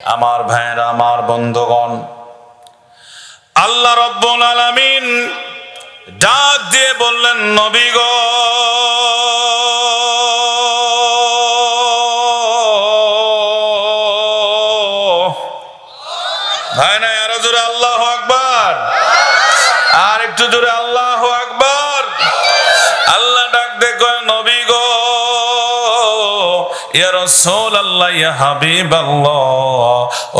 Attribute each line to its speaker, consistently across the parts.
Speaker 1: আমার ভাইয়েরা, আমার বন্ধুগণ, আল্লাহ রাব্বুল আলামিন ডাক দিয়ে বললেন, নবী গো, ভাই না, আরো জোরে আল্লাহু আকবার, আর একটু জোরে আল্লাহু আকবার। আল্লাহ ডাক দিয়ে কয়, নবী গো, ইয়া রাসূলুল্লাহ, ইয়া হাবিবাল্লাহ,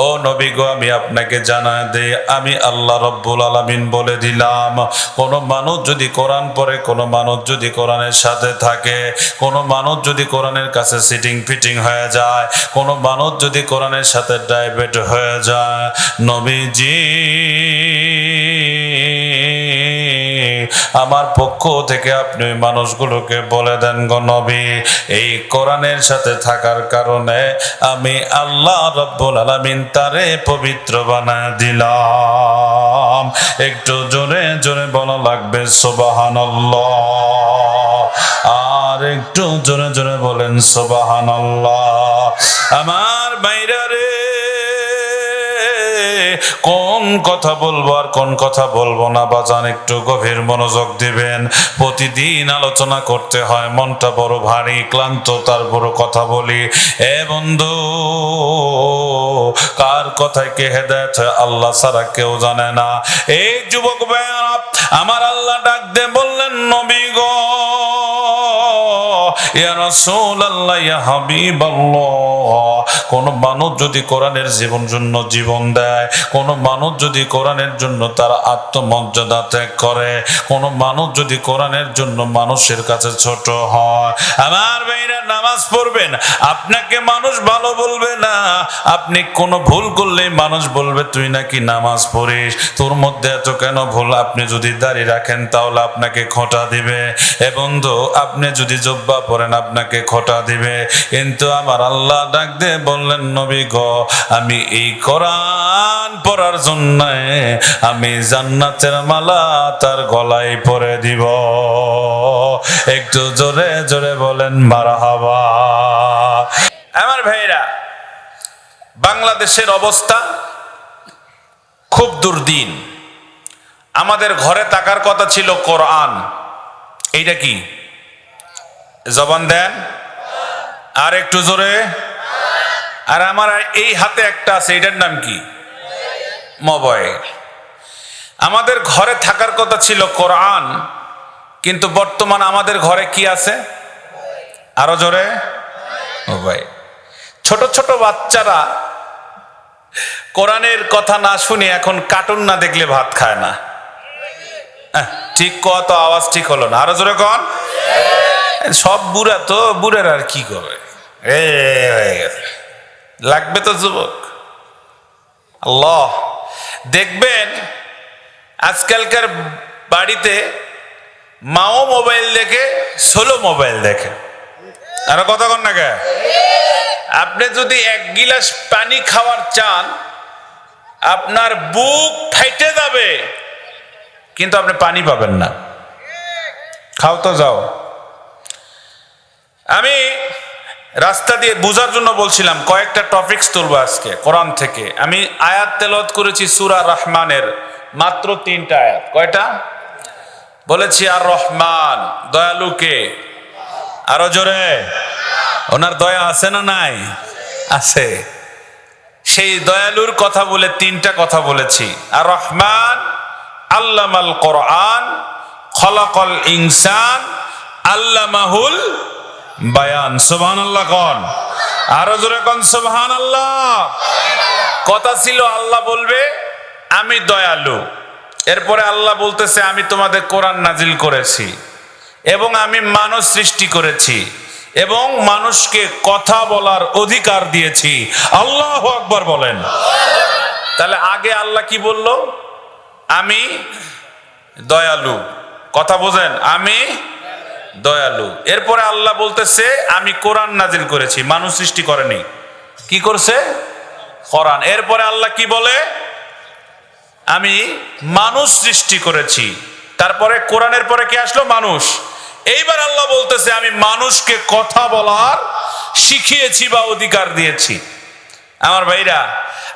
Speaker 1: ও নবী গো, আমি আপনাকে জানাই দেই, আমি আল্লাহ রাব্বুল আলামিন বলে দিলাম, কোন মানুষ যদি কোরআন পড়ে, কোন মানুষ যদি কোরআনের সাথে থাকে, কোন মানুষ যদি কোরআনের কাছে সিটিং ফিটিং হয়ে যায়, কোন মানুষ যদি কোরআনের সাথে ডাইভেট হয়ে যায়, নবীজি আমার পক্ষ থেকে আপনি মানুষগুলোকে বলে দেন গো নবী, এই কোরআনের সাথে থাকার কারণে আমি আল্লাহ রাব্বুল আলামিন তারে পবিত্র বানায় দিলাম। একটু জোরে জোরে বলা লাগবে সুবহানাল্লাহ, আর একটু জোরে জোরে বলেন সুবহানাল্লাহ। আমার ভাইরা রে, কোন কথা বলবো আর কোন কথা বলবো না বাজান, একটু গভীর মনোযোগ দিবেন। প্রতিদিন আলোচনা করতে হয়, মনটা বড় ভারী, ক্লান্ত, তারপর কথা বলি। এ বন্ধু, কার কথায় কে হেদায়েত হয় আল্লাহ ছাড়া কেউ জানে না। এই যুবক ভাইরা, আমার আল্লাহ ডাক দিয়ে বললেন, নবী গো, ইয়া রাসূলুল্লাহ, ইয়া হাবিবাল্লাহ, কোন মানুষ যদি কোরআনের জীবন জন্য জীবন দেয়, কোন মানুষ যদি কোরআনের জন্য তার আত্মমর্যাদা ত্যাগ করে, কোন মানুষ যদি কোরআনের জন্য মানুষের কাছে ছোট হয়, আমার ভাইরা, নামাজ পড়বেন, আপনাকে মানুষ ভালো বলবে না। আপনি কোনো ভুল করলে মানুষ বলবে, তুই নাকি নামাজ পড়িস, তোর মধ্যে এত কেন ভুল। আপনি যদি দাঁড়িয়ে রাখেন তাহলে আপনাকে খোঁটা দিবে। এ বন্ধু, আপনি যদি জুব্বা পরেন আপনাকে খোঁটা দিবে। কিন্তু আমার আল্লাহ ডাক দিয়ে বললেন, নবী গো, আমি এই কোরআন পড়ার জন্য আমি জান্নাতের মালা তার গলায় পরে দিব। একটু জোরে জোরে বলেন মারহাবা। আমার ভাইরা, বাংলাদেশের অবস্থা খুব দুর্দিন। আমাদের ঘরে থাকার কথা ছিল কোরআন, এইটা কি? জবান দেন, আর একটু জোরে। আর আমার এই হাতে একটা আছে, এটার নাম কি? মোবাইল। আমাদের ঘরে থাকার কথা ছিল কোরআন, কিন্তু বর্তমান আমাদের ঘরে কি আছে? আরো জোরে, মোবাইল। ছোট ছোট বাচ্চারা কোরআনের কথা না শুনে এখন কার্টুন না দেখলে ভাত খায় না। ঠিক কত আওয়াজ ঠিক হলো না, আরো জোরে কন। সব বুড়া তো, বুড়ার আর কি করে, লাগবে তো যুবক। আল্লাহ, দেখবেন আজকালকার বাড়িতে মাও মোবাইল দেখে, ষোলো মোবাইল দেখে। আর কথা কন না কে? আপনি যদি এক গিলাস পানি খাওয়ার চান, আপনার বুক ফাইটে যাবে, কিন্তু আপনি পানি পাবেন না। খাও তো যাও। আমি রাস্তা দিয়ে বুঝার জন্য বলছিলাম, কয়েকটা টপিকস তুলবো আজকে কোরআন থেকে। আমি আয়াত তেলাওয়াত করেছি সূরা রহমানের, মাত্র 3টা আয়াত। কয়টা বলেছি? আর রহমান, দয়ালুকে। আরো জোরে, ওনার দয়া আছে না নাই? আছে। সেই দয়ালুর কথা বলে 3টা কথা বলেছি। আর রহমান আল্লামাল কোরআন, খলাকাল ইনসান, আল্লামাহুল বায়ান। সুবহানাল্লাহ কোন, আরো জোরে কোন সুবহানাল্লাহ। কথা ছিল আল্লাহ বলবে আমি দয়ালু, এরপরে আল্লাহ বলতেছে আমি তোমাদের কোরআন নাজিল করেছি এবং আমি মানুষ সৃষ্টি করেছি এবং মানুষকে কথা বলার অধিকার দিয়েছি। আল্লাহু আকবার বলেন। তাহলে আগে আল্লাহ কি বলল? আমি দয়ালু। কথা বোঝেন, আমি দয়ালু। এরপরে আল্লাহ বলতেছে আমি কোরআন নাজিল করেছি, মানুষ সৃষ্টি করেনি। কি করছে? কোরআন। এরপরে আল্লাহ কি বলে? আমি মানুষ সৃষ্টি করেছি। তারপরে কোরআনের পরে কি আসলো? মানুষ। এইবার আল্লাহ বলতেছে আমি মানুষকে কথা বলার শিখিয়েছি বা অধিকার দিয়েছি। আমার ভাইরা,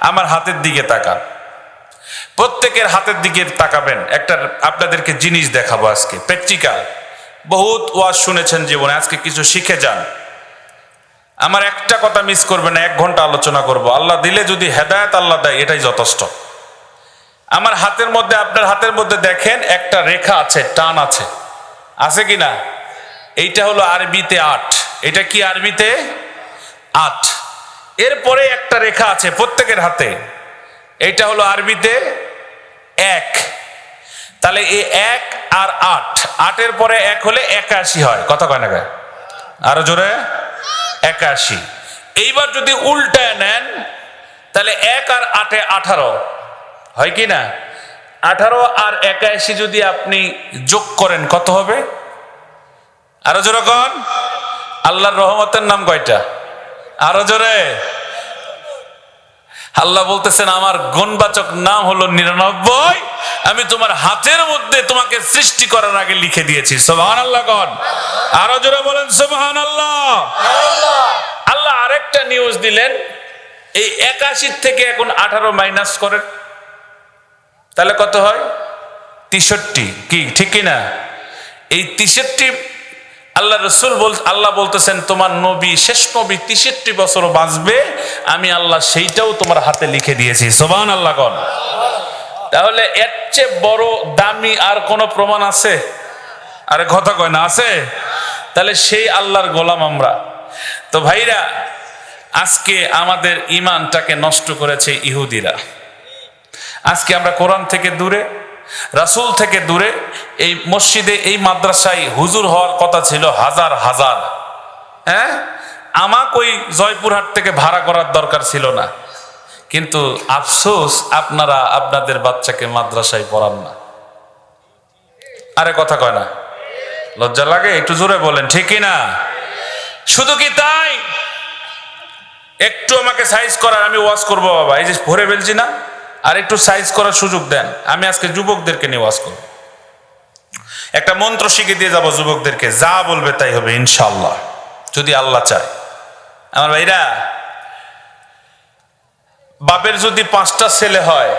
Speaker 1: আমার হাতের দিকে তাকান, প্রত্যেকের হাতের দিকে তাকাবেন। একটা আপনাদেরকে জিনিস দেখাবো আজকে, প্র্যাকটিক্যাল। বহুত ওয়াজ শুনেছেন জীবনে, আজকে কিছু শিখে যান। আমার একটা কথা মিস করবে না, 1 ঘন্টা আলোচনা করব। আল্লাহ দিলে যদি হেদায়েত আল্লাহ দেয়, এটাই যথেষ্ট। আমার হাতের মধ্যে, আপনার হাতের মধ্যে দেখেন একটা রেখা আছে, টান আছে, আছে কি না? এইটা হলো আরবিতে 8। এটা কি আরবিতে? 8। এরপরে একটা রেখা আছে প্রত্যেকের হাতে, এইটা হলো আরবিতে 1। তাহলে এই 1 আর 8, 8-এর পরে 1 হলে 81 হয়। কথা কয় না গায়ে? আরো জোরে, 81। এইবার যদি উল্টায় নেন, তাহলে 1 আর 8-এ 18 হয় কি না? 18 আর 81 যদি আপনি যোগ করেন, কত হবে? আরো জোরে কোন? আল্লাহর রহমতের নাম কয়টা? আরো জোরে। আল্লাহ বলতেছেন আমার গুণবাচক নাম হলো 99। আমি তোমার হাতের মধ্যে তোমাকে সৃষ্টি করার আগে লিখে দিয়েছি। সুবহানাল্লাহ কোন? আরো জোরে বলেন সুবহানাল্লাহ। আল্লাহ আরেকটা নিউজ দিলেন, এই 81 থেকে এখন 18 মাইনাস করেন, তাহলে কত হয়? 63। কি ঠিক কিনা? এই 63 আল্লাহ রসুল আল্লাহ বলতেছেন তোমার নবী, শেষ নবী 63 বছর বাঁচবে, আমি আল্লাহ সেইটাও তোমার হাতে লিখে দিয়েছি। সুবহানাল্লাহ কোন? তাহলে এর চেয়ে বড় দামি আর কোন প্রমাণ আছে? আরে কথা কয় না, আছে? তাহলে সেই আল্লাহর গোলাম আমরা। তো ভাইরা, আজকে আমাদের ঈমানটাকে নষ্ট করেছে ইহুদিরা। আজকে আমরা কোরআন থেকে দূরে, রাসূল থেকে দূরে। এই মসজিদে, এই মাদ্রাসায় হুজুর হওয়ার কথা ছিল হাজার হাজার। হ্যাঁ, আমাকে ওই জয়পুরহাট থেকে ভাড়া করার দরকার ছিল না। কিন্তু আফসোস, আপনারা আপনাদের বাচ্চাকে মাদ্রাসায় পড়ান না। আরে কথা কয় না? লজ্জা লাগে? একটু জোরে বলেন, ঠিক কিনা? শুধু কি তাই? একটু আমাকে সাইজ করার, আমি ওয়াজ করবো বাবা, এই যে ভরে ফেলছি না, আর একটু সাইজ করার সুযোগ দেন। আমি আজকে যুবকদেরকে নিয়ে ওয়াজ করব, একটা মন্ত্র শিখে দিয়ে যাব যুবকদেরকে, যা বলবে তাই হবে ইনশাআল্লাহ, যদি আল্লাহ চায়। আমার ভাইরা, বাপের যদি 5টা ছেলে হয়,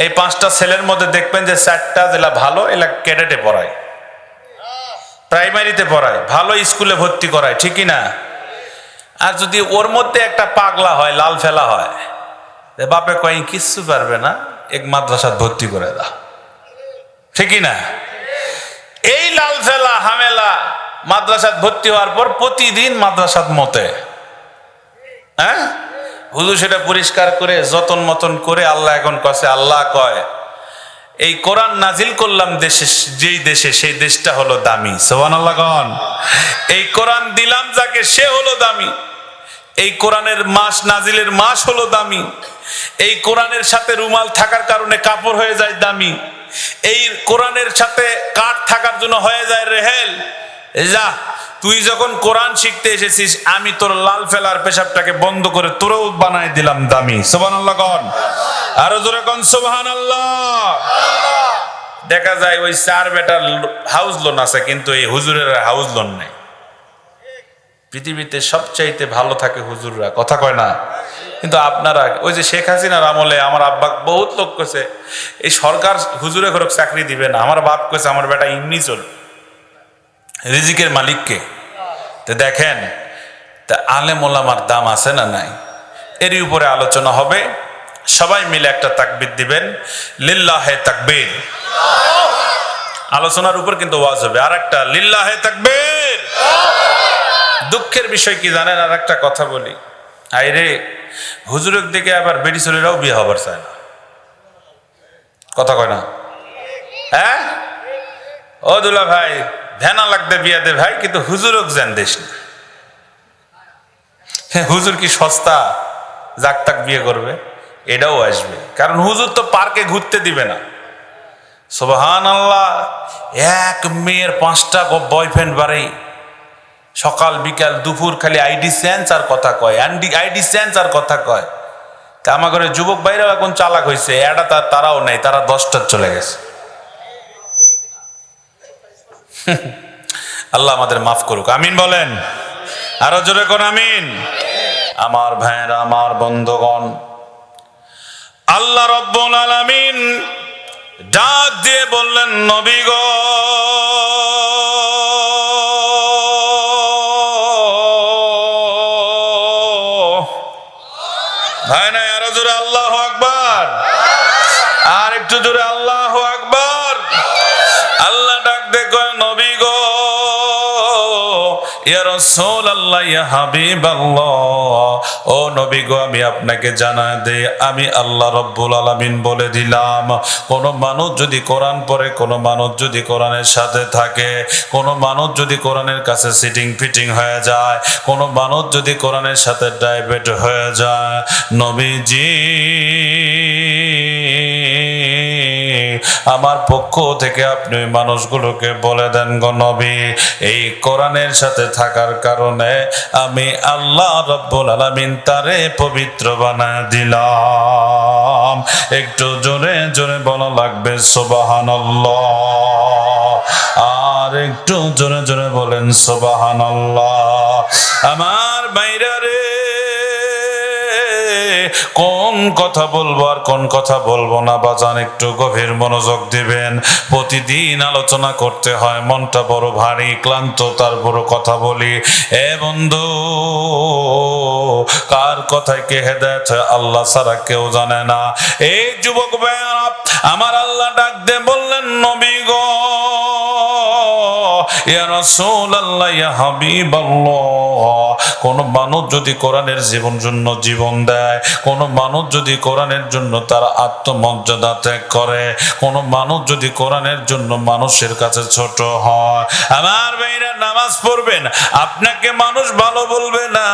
Speaker 1: এই 5টা ছেলের মধ্যে দেখবেন যে 4টা জেলা ভালো, এলা ক্যাডেটে পড়ায়, প্রাইমারিতে পড়ায়, ভালো স্কুলে ভর্তি করায়, ঠিকই না? আর যদি ওর মধ্যে একটা পাগলা হয়, লাল ফেলা হয়, বাপে কয় কিচ্ছু পারবে না, এক মাদ্রাসাত ভর্তি করে দাও, ঠিকই না? এই লাল ফেলা হামেলা মাদ্রাসাত ভর্তি হওয়ার পর প্রতিদিন মাদ্রাসাত মতে, হ্যাঁ, হুজুর সেটা পরিষ্কার করে যতন মতন করে আল্লাহ এখন কছে, আল্লাহ কয় এই কোরআন নাজিল করলাম দেশে, যেই দেশে, সেই দেশটা হলো দামি। সুবহানাল্লাহ কোন? এই কোরআন দিলাম যাকে, সে হলো দামি। এই কোরআনের মাস, নাজিলের মাস হলো দামি। এই কোরআনের সাথে রুমাল থাকার কারণে কাপড় হয়ে যায় দামি। এই কোরআনের সাথে কাঠ থাকার জন্য হয়ে যায় রেহেল। যা, তুই যখন কোরআন শিখতে এসেছিস, আমি তোর লাল ফেলার পেশাবটাকে বন্ধ করে তোরও বানাই দিলাম দামি। সুবহানাল্লাহ কোন? আরো জোরে কোন সুবহানাল্লাহ। দেখা যায় ওই 4 বেটার হাউস লোন আছে, কিন্তু এই হুজুরের হাউস লোন নেই। পৃথিবীতে সবচাইতে ভালো থাকে হুজুররা, কথা কয় না? কিন্তু আপনারা, ওই যে শেখ হাসিনার আমলে আমার আব্বা বহুত লোক কইছে এই সরকার হুজুরে ঘরক চাকরি দিবে না, আমার বাপ কইছে আমার বেটা এমনি চল, রিজিকের মালিককে। তো দেখেন, তা আলেম ওলামার দাম আছে না নাই? এরই উপরে আলোচনা হবে। সবাই মিলে একটা তাকবীর দিবেন, লিল্লাহে তাকবীর। আলোচনার উপর কিন্তু ওয়াজ হবে। আর একটা লিল্লাহে তাকবীর। দুঃখের বিষয় কি জানেন? আর একটা কথা বলি, আইরে হুজুরের দিকে আবার বেটি ছেলেরাও বিয়ে হবার চায় না, কথা কয় না? হ্যাঁ, ও দুলা ভাই, ভেনা লাগতে বিয়া দে ভাই, কিন্তু হুজুরক যেন দেশ না। হুজুর কি সস্তা যাক তাক বিয়ে করবে? এটাও আসবে, কারণ হুজুর তো পার্কে ঘুরতে দিবে না। সুবহানাল্লাহ, এক মেয়ের 5টা বয়ফ্রেন্ড বাড়ি, সকাল বিকাল দুপুর খালি আইডি সেন্স আর কথা কয়, আইডি সেন্স আর কথা কয়। তা আমার ঘরে যুবক ভাইরাও এখন চালাক হয়েছে, এটা তারাও নেই, তারা 10টার চলে গেছে। আল্লাহ আমাদের মাফ করুক, আমিন বলেন, আরো জোরে কোন আমিন। আমার ভাইয়েরা, আমার বন্ধুগণ, আল্লাহ রাব্বুল আলামিন ডাক দিয়ে বললেন, নবী গো, ভাই না, আরো জোরে আল্লাহু আকবার, আর একটু জোরে আল্লাহু আকবার। আল্লাহ ডাক দিয়ে কয়, নবী গো, ইয়া রাসূলুল্লাহ, ইয়া হাবিবাল্লাহ, ও নবী গো, আমি আপনাকে জানাই দেই, আমি আল্লাহ রাব্বুল আলামিন বলে দিলাম, কোন মানুষ যদি কোরআন পড়ে, কোন মানুষ যদি কোরআনের সাথে থাকে, কোন মানুষ যদি কোরআনের কাছে সিটিং ফিটিং হয়ে যায়, কোন মানুষ যদি কোরআনের সাথে ডাইভেট হয়ে যায়, নবীজি আমার পক্ষ থেকে আপনি মানুষগুলোকে বলে দেন গো নবী, এই কোরআনের সাথে থাকার কারণে আমি আল্লাহ রাব্বুল আলামিন তারে পবিত্র বানায় দিলাম। একটু জোরে জোরে বলা লাগবে সুবহানাল্লাহ, আর একটু জোরে জোরে বলেন সুবহানাল্লাহ। আমার বাইরা রে, কোন কথা বলবো আর কোন কথা বলবো না বাজান, একটু গভীর মনোযোগ দিবেন। প্রতিদিন আলোচনা করতে হয়, মনটা বড় ভারী ক্লান্ত, তারপর কথা বলি। এ বন্ধু, কার কথায় কে হেদায়েত হয় আল্লাহ ছাড়া কেউ জানে না। এই যুবক ভাইরা, আমার আল্লাহ ডাক দিয়ে বললেন, নবী গো, ইয়া রাসূলুল্লাহ, ইয়া হাবিবাল্লাহ, কোন মানুষ যদি কোরআনের জন্য জীবন দেয়, কোন মানুষ যদি কোরআনের জন্য তার আত্মমর্যাদা ত্যাগ করে, কোন মানুষ যদি কোরআনের জন্য মানুষের কাছে ছোট হয়, আমার ভাইরা, নামাজ পড়বেন, আপনাকে মানুষ ভালো বলবে না।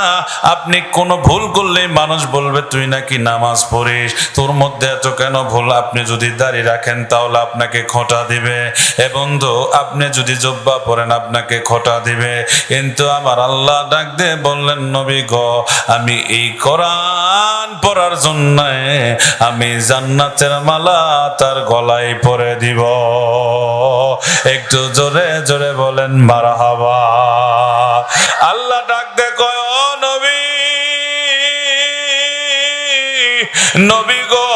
Speaker 1: আপনি কোনো ভুল করলে মানুষ বলবে তুই নাকি নামাজ পড়িস, তোর মধ্যে এত কেন ভুল। আপনি যদি দাড়ি রাখেন তাহলে আপনাকে খোঁটা দিবে। এ বন্ধু, আপনি যদি জুব্বা পরেন আপনাকে খোঁটা দিবে। কিন্তু আমার আল্লাহ ডাক দিয়ে বললেন, নবী গো, আমি এই কোরআন পড়ার জন্য আমি জান্নাতের মালা তার গলায় পরে দিব। একটু জোরে জোরে বলেন মারহাবা। আল্লাহ ডাক দিয়ে কয়, ও নবী, নবী গো,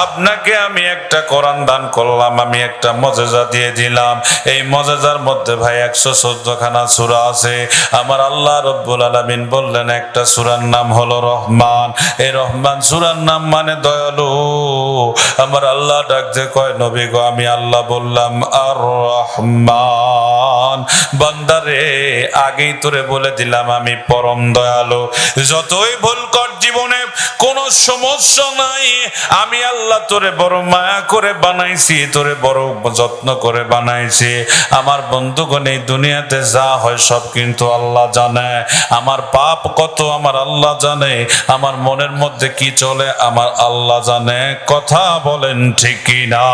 Speaker 1: আপনাকে আমি একটা কোরআন দান করলাম, আমি একটা মুজিজা দিয়ে দিলাম। এই মুজিজার মধ্যে ভাই 114 খানা সূরা আছে। আমার আল্লাহ রাব্বুল আলামিন বললেন, একটা সূরার নাম হলো রহমান। এই রহমান সূরার নাম মানে দয়ালু। আমার আল্লাহ ডাক দিয়ে কয়, নবী গো, আমি আল্লাহ বললাম আর রহমান। বান্দারে, আগেই তোরে বলে দিলাম আমি পরম দয়ালু। যতই ভুল কর জীবনে, কোনো সমস্যা নাই, আমি আল্লাহ তোরে বড় মায়া করে বানাইছি, তোরে বড় যত্ন করে বানাইছি। আমার বন্ধুগণ, এই দুনিয়াতে যা হয় সব কিন্তু আল্লাহ জানে। আমার পাপ কত আমার আল্লাহ জানে, আমার মনের মধ্যে কি চলে আমার আল্লাহ জানে। কথা বলেন ঠিক কি না?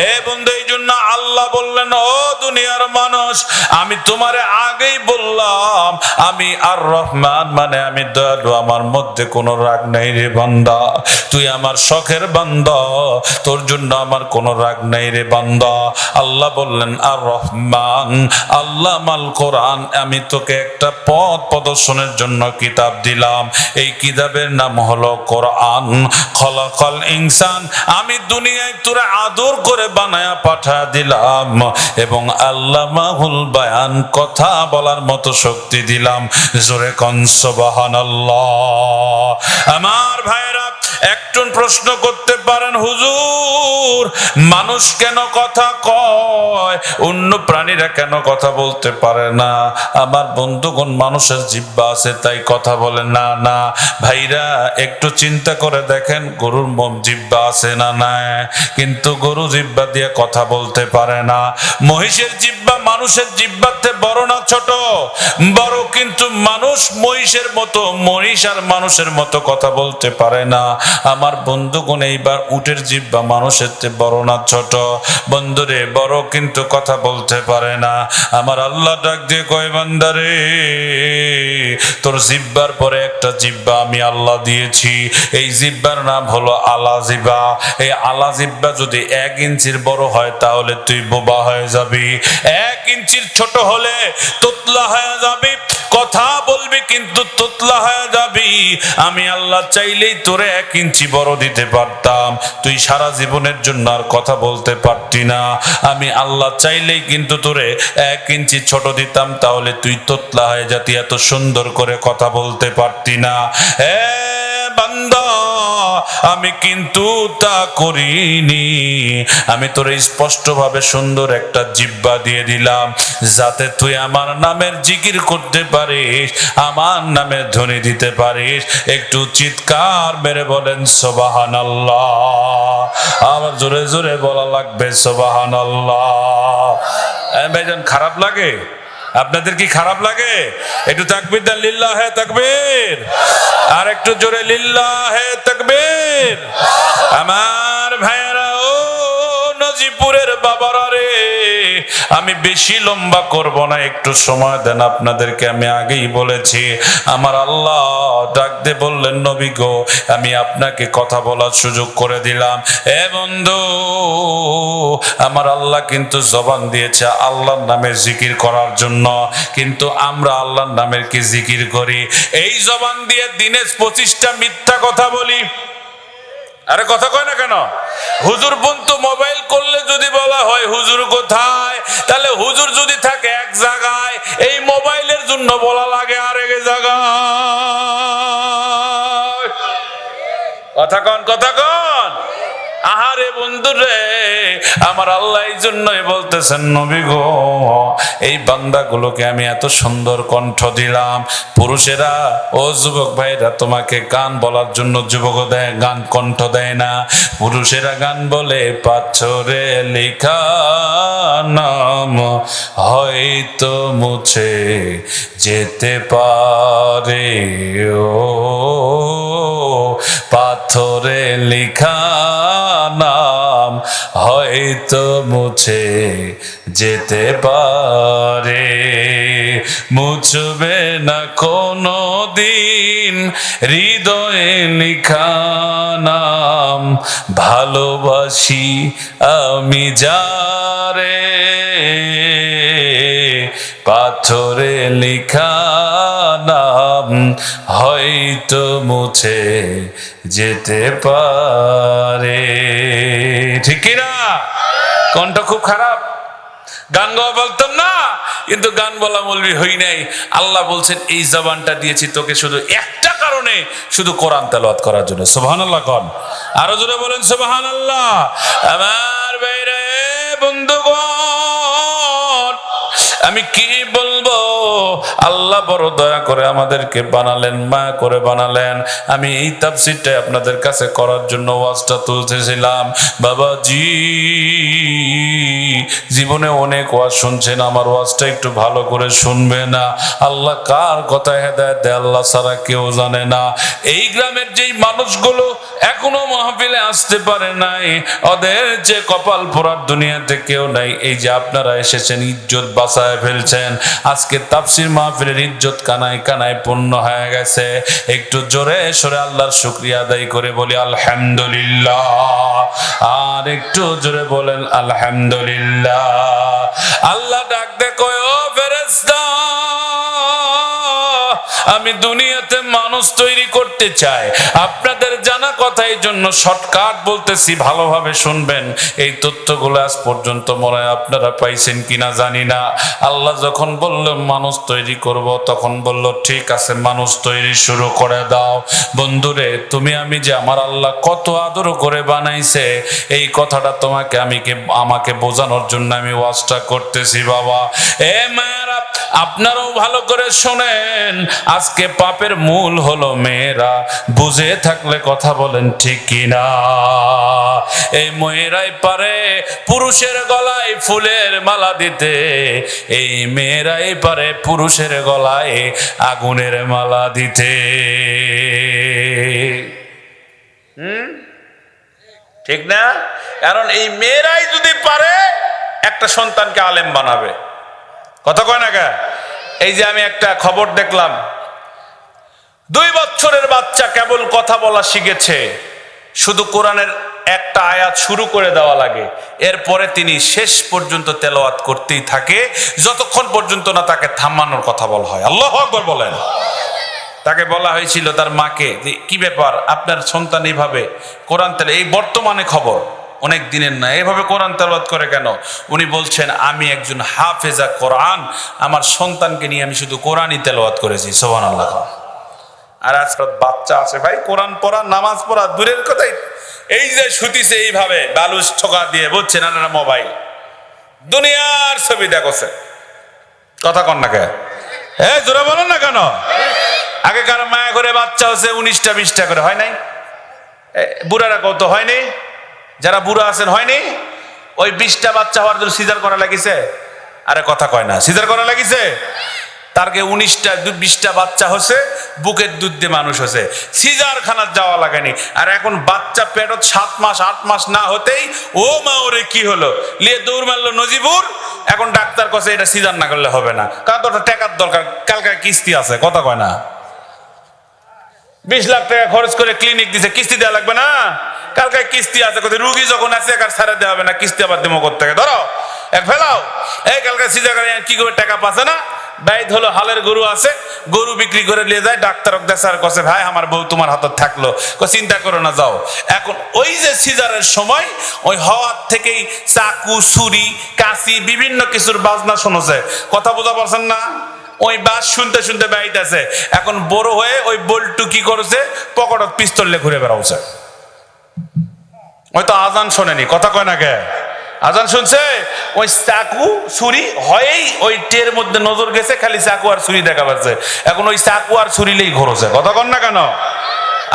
Speaker 1: এ বন্ধু, এই জন্য আল্লাহ বললেন, ও দুনিয়ার মানুষ, আমি তোমারে আগেই বললাম আমি আর রহমান, মানে আমি দয়ালু, আমার মধ্যে কোনো রাগ নাই রে বান্দা। তুই আমার শখের বান্দা, তোর জন্য আমার কোনো রাগ নাই রে বান্দা। আল্লাহ বললেন আর রহমান, আল্লাহ মাল কোরআন, আমি তোকে একটা পথ প্রদর্শনের জন্য কিতাব দিলাম। এই কিতাবের নাম হলো কোরআন। খলাকাল ইনসান, আমি দুনিয়ায় তোরে আদর করে বানায়া পাঠা দিলাম, এবং আল্লামাহুল বায়ান, কথা বলার মতো শক্তি দিলাম। জোরে কোন সুবহানাল্লাহ। আমার ভাইরা, একটু প্রশ্ন করতে পারেন, হুজুর, মানুষ কেন কথা কয়, অন্য প্রাণীরা কেন কথা বলতে পারে না? আমার বন্ধুগণ, মানুষের জিহ্বা আছে তাই কথা বলে না। না ভাইরা, একটু চিন্তা করে দেখেন, গরুর জিহ্বা আছে না নাই? কিন্তু গরু জিহ্বা দিয়ে কথা বলতে পারে না। মহিষের জিহ্বা মানুষের জিহ্বাতে বড় না ছোট? বড়। কিন্তু মানুষ মহিষের মতো, মহিষ আর মানুষের মতো কথা বলতে পারে না। আমার বন্ধুগণ, এইবার উটের জিহ্বা মানুষের চেয়ে বড় না ছোট? বন্ধুরে, বড়, কিন্তু কথা বলতে পারে না। আমার আল্লাহ ডাক দিয়ে কয়, বান্দারে, তোর জিহ্বার পরে একটা জিহ্বা আমি আল্লাহ দিয়েছি। এই জিহ্বার নাম হলো আলা জিহ্বা। এই আলা জিহ্বা যদি 1 ইঞ্চির বড় হয় তাহলে তুই বোবা হয়ে যাবি, 1 ইঞ্চির ছোট হলে তোতলা হয়ে যাবি। কথা বলে পালবি কিন্তু তোতলা হয়ে যাবি। আমি আল্লাহ চাইলেই তোরে 1 ইঞ্চি বড় দিতে পারতাম, তুই সারা জীবনের জন্য আর কথা বলতে পারতি না। আমি আল্লাহ চাইলেই কিন্তু তোরে 1 ইঞ্চি ছোট দিতাম, তাহলে তুই তোতলা হয়ে যেতি, এত সুন্দর করে কথা বলতে পারতি না। বান্দা, আমি কিন্তু তা করিনি। আমি তোরে স্পষ্টভাবে সুন্দর একটা জিহ্বা দিয়ে দিলাম, যাতে তুই আমার নামের জিকির করতে পারিস, আমার নামের ধ্বনি দিতে পারিস। একটু চিৎকার মেরে বলেন সুবহানাল্লাহ। আবার জোরে জোরে বলা লাগবে সুবহানাল্লাহ। ভাইজান, খারাপ লাগে? আপনাদের কি খারাপ লাগে? একটু তাকবীর দেন, লিল্লাহে তাকবীর। আর একটু জোরে লিল্লাহে তাকবীর। আমার ভাইয়েরা, ও নজিপুরের বাবারা রে, আমি বেশি লম্বা করব না, একটু সময় দেন। আপনাদেরকে আমি আগেই বলেছি, আমার আল্লাহ ডাক দিয়ে বললেন, নবী গো, আমি আপনাকে কথা বলার সুযোগ করে দিলাম। বন্ধু, আমার আল্লাহ কিন্তু জবান দিয়েছে আল্লাহর নামে জিকির করার জন্য, কিন্তু আমরা আল্লাহর নামের কি জিকির করি? এই জবান দিয়ে দিনে 25টা মিথ্যা কথা বলি। আরে কথা কয় না কেন? হুজুর পর্যন্ত মোবাইল করলে যদি বলা হয় হুজুর কোথায়, তাহলে হুজুর যদি থাকে এক জায়গায়, এই মোবাইলের জন্য বলা লাগে আরেক জায়গায়। কথা কন, কথা কন। আহারে বন্ধুরে, আমার আল্লাহ এই জন্যই বলতেছেন, নবী গো, এই বান্দাগুলোকে আমি এত সুন্দর কণ্ঠ দিলাম। পুরুষেরা, ও যুবক ভাইরা, তোমাকে গান বলার জন্য যুবক দেয়, গান কণ্ঠ দেয় না। পুরুষেরা গান বলে, পাথরে লেখা নাম হয়তো মুছে যেতে পারে, ও পাথরে লেখা নাম হয়তো মুছে যেতে পারে, মুছবে না কোনো দিন হৃদয়ে লেখা নাম, ভালোবাসি আমি যারে, পাথরে লেখা নাম হয়তো মুছে যেতে পারে। ঠিক না? কণ্ঠ খুব খারাপ, গান গাওয়া বলতাম না, কিন্তু গান বলা মৌলবি হই নাই। আল্লাহ বলছেন, এই জবানটা দিয়েছি তোকে শুধু একটা কারণে, শুধু কোরআন তেলাওয়াত করার জন্য। সুবহানাল্লাহ কন, আরো জোরে বলেন সুবহানাল্লাহ। আমার ভাইরে, বন্ধুগণ, আমি কি বলবো? আল্লাহ বড় দয়া করে আমাদেরকে বানালেন, মায়া করে বানালেন। আমি এই তাফসীরটা আপনাদের কাছে করার জন্য ওয়াজটা তুলতেছিলাম। বাবাজি, জীবনে অনেক ওয়াজ শুনছেন, আমার ওয়াজটা একটু ভালো করে শুনবে না। আল্লাহ কার কথা হেদায়েত দেয় আল্লাহ ছাড়া কেউ জানে না। এই গ্রামের যেই মানুষগুলো এখনো মাহফিলে আসতে পারে নাই, ওদের যে কপাল পোড়ার দুনিয়াতে কেউ নাই। এই যে আপনারা এসেছেন, ইজ্জত বাঁচায় ফেলছেন। আজকে তাফসীর মাহফিলের ইজ্জত কানায় কানায় পূর্ণ হয়ে গেছে। একটু জোরে সরে আল্লাহর শুকরিয়া আদায় করে বলি আলহামদুলিল্লাহ। আর একটু জোরে বলেন আলহামদুলিল্লাহ। আল্লাহ ডাক দে কয়, ও ফেরেশতা, আমি দুনিয়াতে মানুষ তৈরি করতে চাই। আপনাদের জানা কথা, এই জন্য শর্টকাট বলতেছি, ভালোভাবে শুনবেন। এই তথ্যগুলো আজ পর্যন্ত মনে হয় আপনারা পাইছেন কিনা জানি না। আল্লাহ যখন বলল মানুষ তৈরি করব, তখন বলল ঠিক আছে, মানুষ তৈরি শুরু করে দাও। বন্ধুরে, তুমি আমি যে আমার আল্লাহ কত আদর করে বানাইছে, এই কথাটা আমাকে বোঝানোর জন্য আমি ওয়াজটা করতেছি। বাবা, এ মায়েরা, আপনারাও ভালো করে শোনেন। আজকে পাপের মূল হলো মেয়েরা। বুঝে থাকলে কথা বলেন ঠিক কিনা? এই মেয়েরাই পারে পুরুষের গলায় ফুলের মালা দিতে, এই মেয়েরাই পারে পুরুষের গলায় আগুনের মালা দিতে। ঠিক না? কারণ এই মেয়েরাই যদি পারে একটা সন্তানকে আলেম বানাবে। কথা কয় না কে? এই যে আমি একটা খবর দেখলাম, 2 বছরের বাচ্চা কেবল কথা বলা শিখেছে, শুধু কোরআনের একটা আয়াত শুরু করে দেওয়া লাগে, এরপরে তিনি শেষ পর্যন্ত তেলাওয়াত করতেই থাকে, যতক্ষণ পর্যন্ত না তাকে থামানোর কথা বলা হয়। আল্লাহু আকবার বলেন। তাকে বলা হয়েছিল তার মাকে, যে কি ব্যাপার আপনার সন্তান এইভাবে কোরআন তেলাওয়াত, এই বর্তমানে খবর, অনেক দিনের না, এইভাবে কোরআন তেলাওয়াত করে কেন? উনি বলছেন, আমি একজন হাফেজা কোরআন, আমার সন্তানকে নিয়ে আমি শুধু কোরআনই তেলাওয়াত করেছি। সুবহানাল্লাহ। আর আজকাল বাচ্চা আছে ভাই, কোরআন পড়া নামাজ পড়া দূরের কথাই, এই যে শুতিছে এইভাবে বালুস ঠোকা দিয়ে, বুঝছেন না, মোবাইল দুনিয়ার ছবি দেখছে। কথা কন না কে? জোরে বলেন না কেন? আগে কারো মায়া করে বাচ্চা হচ্ছে 19টা 20টা করে, হয় নাই? বুড়ারা কত হয়নি? যারা বুড়া আছেন হয়নি? ওই 20টা বাচ্চা হওয়ার জন্য সিজার করা লাগিছে। আরে কথা কয় না, সিজার করা লাগিছে। তারকে 19টা 20টা বাচ্চা হচ্ছে, বুকের দুধ দিয়ে মানুষ হচ্ছে, সিজার খানার যাওয়া লাগেনি। আর এখন বাচ্চা পেটত 7 মাস 8 মাস না হতেই ও মা ওরে কি হলো লিয়ে দৌড় মারলো নজিবুর। এখন ডাক্তার কাছে এটা সিজার না করলে হবে না, কারণ তো টাকার দরকার, কালকে কিস্তি আছে। কথা কয় না? 20 লাখ টাকা খরচ করে ক্লিনিক দিছে, কিস্তি দেওয়া লাগবে না? কালকে কিস্তি আছে, কোথায় রুগী যখন আছে আর ছাড়া দেওয়া হবে না, কিস্তি আবার দেবো করতে ধরো এক ফেলাও। এই কালকে সিজার করে কি করে টাকা পাচ্ছে না? বাইদ হলো হালের গরু আছে, গরু বিক্রি করে নিয়ে যায়, ডাক্তার দেশার কাছে, ভাই আমার বউ তোমার হাতে থাকলো, চিন্তা করো না যাও। এখন ওই যে সিজারের সময় ওই হওয়ার থেকেই চাকু ছুরি কাঁচি বিভিন্ন কিছুর বাজনা শোনেছে। কথা বোঝা পারছেন না? ওই বাস শুনতে শুনতে বাইতেছে, এখন বড় হয়ে ওই বল্টু কি করেছে, পকেটত পিস্তলে ঘুরে বেড়াচ্ছে। ওই তো আজান শোনেনি। কথা কয় না কে? আজান শুনছে, ওই চাকু ছুরি হয়েই ওই টের মধ্যে নজর গেছে, খালি চাকু আর ছুরি দেখা পাচ্ছে। এখন ওই চাকু আর ছুরিলেই ঘুরছে। কথা কন না কেন?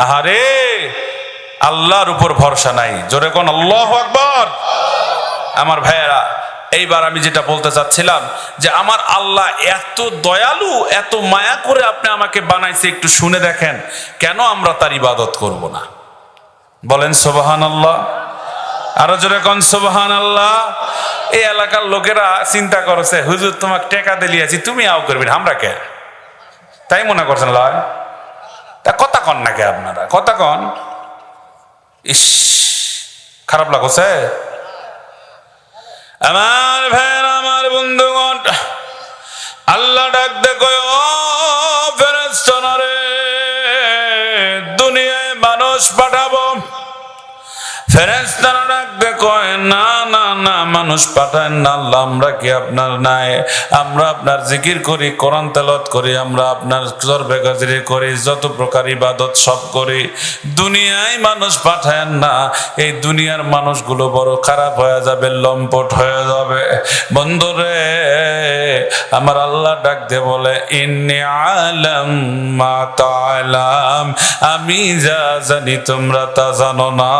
Speaker 1: আহারে, আল্লাহর উপর ভরসা নাই। জোরে কোন আল্লাহু আকবার। আমার ভাইয়েরা, এইবার আমি যেটা বলতে চাচ্ছিলাম, যে আমার আল্লাহ এত দয়ালু, এত মায়া করে আপনি আমাকে বানাইছে, একটু শুনে দেখেন, কেন আমরা তার ইবাদত করব না? বলেন সুবহানাল্লাহ। আরো জোরে কোন সুবহানাল্লাহ। এই এলাকার লোকেরা চিন্তা করছে, হুজুর তোমাকে টাকা দিলিয়াছি, তুমি আও করবি, আমরা কে? তাই মনে করছেন লয়? তা কথা কন না কে আপনারা? কথা কন। ইস, খারাপ লাগছে আমার ভাইয়ের, আমার বন্ধুগণ। আল্লাহ ডাক দেখো, ও ফেরেশতারা রে, দুনিয়ায় মানুষ পাঠাবো। ফেরেশতারা ডাক দেখো, না না না, মানুষ পাঠায় না আল্লাহ, আমরা কি আপনার নাই? আমরা আপনার জিকির করি, কোরআন তেলাওয়াত করি, আমরা আপনার জরবে গাজরি করি, যত প্রকার ইবাদত সব করি। দুনিয়ায় মানুষ পাঠায় না। এই দুনিয়ার মানুষগুলো বড় খারাপ হয়ে যাবে, লম্পট হয়ে যাবে। বন্ধুরে, আমার আল্লাহ ডাক দিয়ে বলে, ইন্নী আলাম মা তা'লাম, আমি যা জানি তোমরা তা জানো না।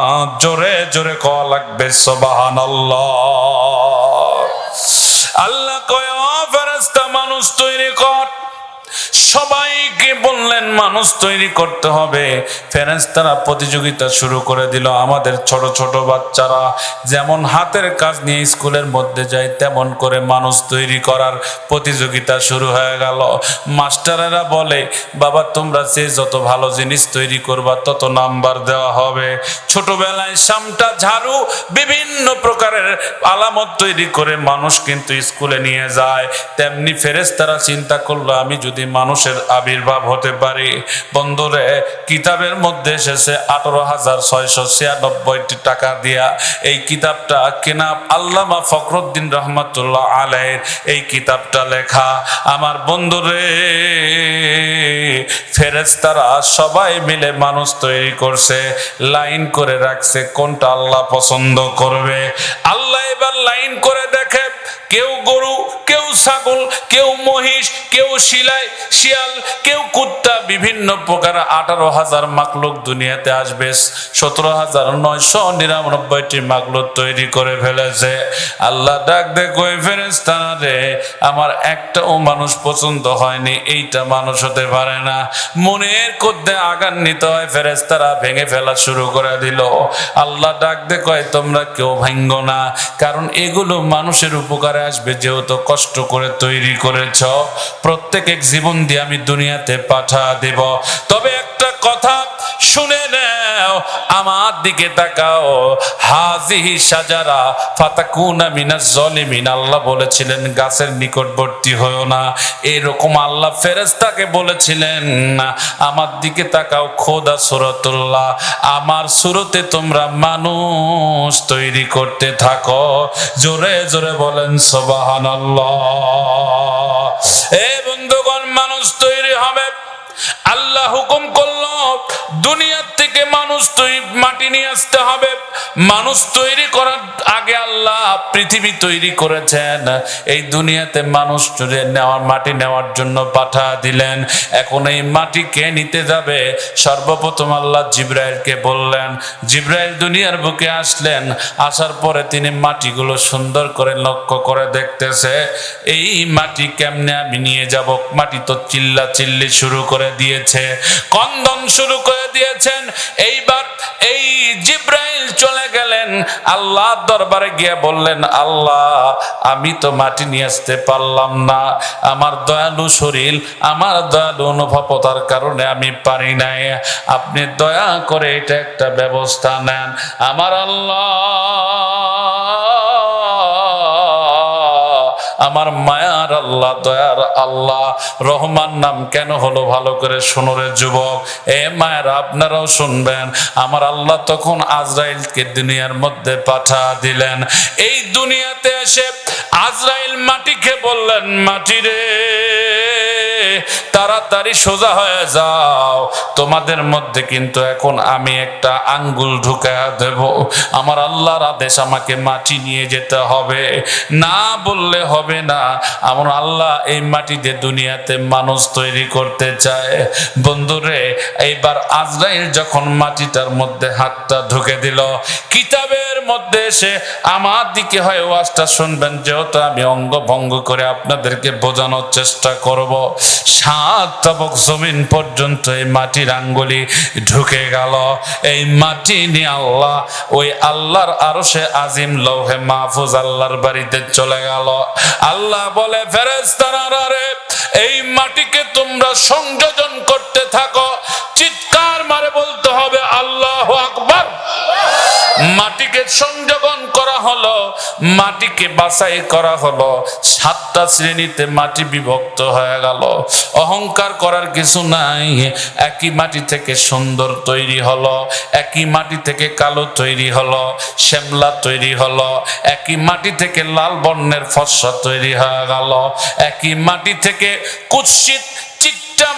Speaker 1: জোরে জোরে কওয়া লাগবে সুবহানাল্লাহ। আল্লাহ কয়, ও ফেরেশতা, মানুষ তৈরি কর। সবাইকে বললেন মানুষ তৈরি করতে হবে। ফেরেশতারা প্রতিযোগিতা শুরু করে দিল। আমাদের ছোট ছোট বাচ্চারা যেমন হাতের কাজ নিয়ে স্কুলের মধ্যে যায়, তেমন করে মানুষ তৈরি করার প্রতিযোগিতা শুরু হয়ে গেল। মাস্টারেরা বলে, বাবা তোমরা যে যত ভালো জিনিস তৈরি করবা তত নাম্বার দেওয়া হবে। ছোটবেলায় সামটা ঝাড়ু বিভিন্ন প্রকারের আলামত তৈরি করে মানুষ কিন্তু স্কুলে নিয়ে যায়। তেমনি ফেরেশতারা চিন্তা করলো, আমি যদি মানুষের আবির্ভাব হতে পারি। বন্ধুরে, কিতাবের মধ্যে এসেছে 18,696 টাকা দিয়া এই কিতাবটা কেনা। আল্লামা ফখরুদ্দিন রহমাতুল্লাহ আলাইহির এই কিতাবটা লেখা। আমার বন্ধুরে, ফেরেশতারা সবাই মিলে মানুষ তৈরি করছে, লাইন করে রাখছে, কোনটা আল্লাহ পছন্দ করবে। আল্লাহ এবার লাইন করে দেখে, কেউ গরু, কেউ ছাগল, কেউ মহিষ, কেউ শিয়াল, কেউ কুত্তা, বিভিন্ন প্রকার 18,000 মাখলুক দুনিয়াতে আসবে। 17,999টি মাখলুক তৈরি করে ফেলেছে। আল্লাহ ডাক দে কই, ফেরেশতারা রে, আমার একটাও মানুষ পছন্দ হয়নি, এইটা মানুষ হতে পারে না। মনের মধ্যে আঘান্বিত হয়, ফেরেশতারা ভেঙে ফেলা শুরু করে দিল। আল্লাহ ডাক দে কয়, তোমরা কেউ ভাঙ্গো না, কারণ এগুলো মানুষের উপকারে আসবে, যেহেতু কষ্ট করে তৈরি করেছ। প্রত্যেক এক জীবন দিয়ে আমি দুনিয়াতে পাঠা দেব। তবে একটা কথা শুনে নাও, আমার দিকে তাকাও। হাজিহি শাজারা ফাতাকুনা মিনাজ জালিমিন, আল্লাহ বলেছিলেন গাছের নিকটবর্তী হয়ো না। এরকম আল্লাহ ফেরেশতাকে বলেছিলেন আমার দিকে তাকাও। খোদা সূরাতুল্লাহ, আমার সূরতে তোমরা মানুষ তৈরি করতে থাকো। জোরে জোরে বলেন সুবহানাল্লাহ। এ বন্ধুগণ, মানুষ তৈরি হবে। আল্লাহ হুকুম করলো দুনিয়ার থেকে মানুষ মাটি নিয়ে আসতে হবে। মানুষ তৈরি করার আগে আল্লাহ পৃথিবী তৈরি করেছেন। এই দুনিয়াতে মানুষ মাটি নেওয়ার জন্য পাঠা দিলেন। এখন এই মাটি কে নিতে যাবে? সর্বপ্রথম আল্লাহ জিবরাইলকে বললেন। জিবরাইল দুনিয়ার বুকে আসলেন। আসার পরে তিনি মাটিগুলো সুন্দর করে লক্ষ্য করে দেখতেছে, এই মাটি কেমনে আমি নিয়ে যাব? মাটি তো চিল্লা চিল্লি শুরু করে দিয়েছে, কন্দন শুরু করে দিয়েছেন। এইবার এই জিবরাইল চলে গেলেন আল্লাহর দরবারে গিয়ে বললেন, আল্লাহ আমি তো মাটি নিয়ে আসতে পারলাম না, আমার দয়ালু শরীর, আমার দয়ালু অনুভবতার কারণে আমি পারি নাই। আপনি দয়া করে এটা একটা ব্যবস্থা নেন। আমার আল্লাহ, আমার মায়ার আল্লাহ, দয়ার আল্লাহ। রহমান নাম কেন হলো ভালো করে শোনো রে যুবক, এ মায়ের আপনারাও শুনবেন। আমার আল্লাহ তখন আজরাইলকে দুনিয়ার মধ্যে পাঠা দিলেন। এই দুনিয়াতে এসে আজরাইল মাটিকে বললেন, মাটি রে তাড়াতাড়ি সোজা হয়ে যাও, তোমাদের মধ্যে কিন্তু এখন আমি একটা আঙ্গুল ঢুকায়া দেব। আমার আল্লাহর আদেশ, আমাকে মাটি নিয়ে যেতে হবে, না বললে হবে না। আমার আল্লাহ এই মাটি দিয়ে দুনিয়াতে মানুষ তৈরি করতে চায়। বন্ধুরে, এইবার আজরাইল যখন মাটিটার মধ্যে হাতটা ঢুকে দিল, কিতাবের মধ্যে এসে আমার দিকে হয় ওয়াজটা শুনবেন, যেহেতু আমি অঙ্গ ভঙ্গ করে আপনাদেরকে বোঝানোর চেষ্টা করব। 7 তবক জমিন পর্যন্ত এই মাটির আঙ্গুলি ঢুকে গেল। এই মাটি নিয়ে আল্লাহ ওই আল্লাহর আরশে আজিম লৌহে মাহফুজ আল্লাহর বাড়িতে চলে গেল। আল্লাহ বলে, ফেরেশতারা রে, এই মাটিকে তোমরা সংযোজন করতে থাকো। চিৎকার মারে বলতে হবে আল্লাহু আকবার। মাটিকে সংযোজন করা হলো, মাটিকে বাছাই করা হলো। 7টা শ্রেণীতে মাটি বিভক্ত হয়ে গেল। অহংকার করার কিছু নাই। একই মাটি থেকে সুন্দর তৈরি হলো, একই মাটি থেকে কালো তৈরি হলো, শ্যামলা তৈরি হলো, একই মাটি থেকে লাল বর্ণের ফর্সা তৈরি হয়ে গেল, একই মাটি থেকে কুৎসিত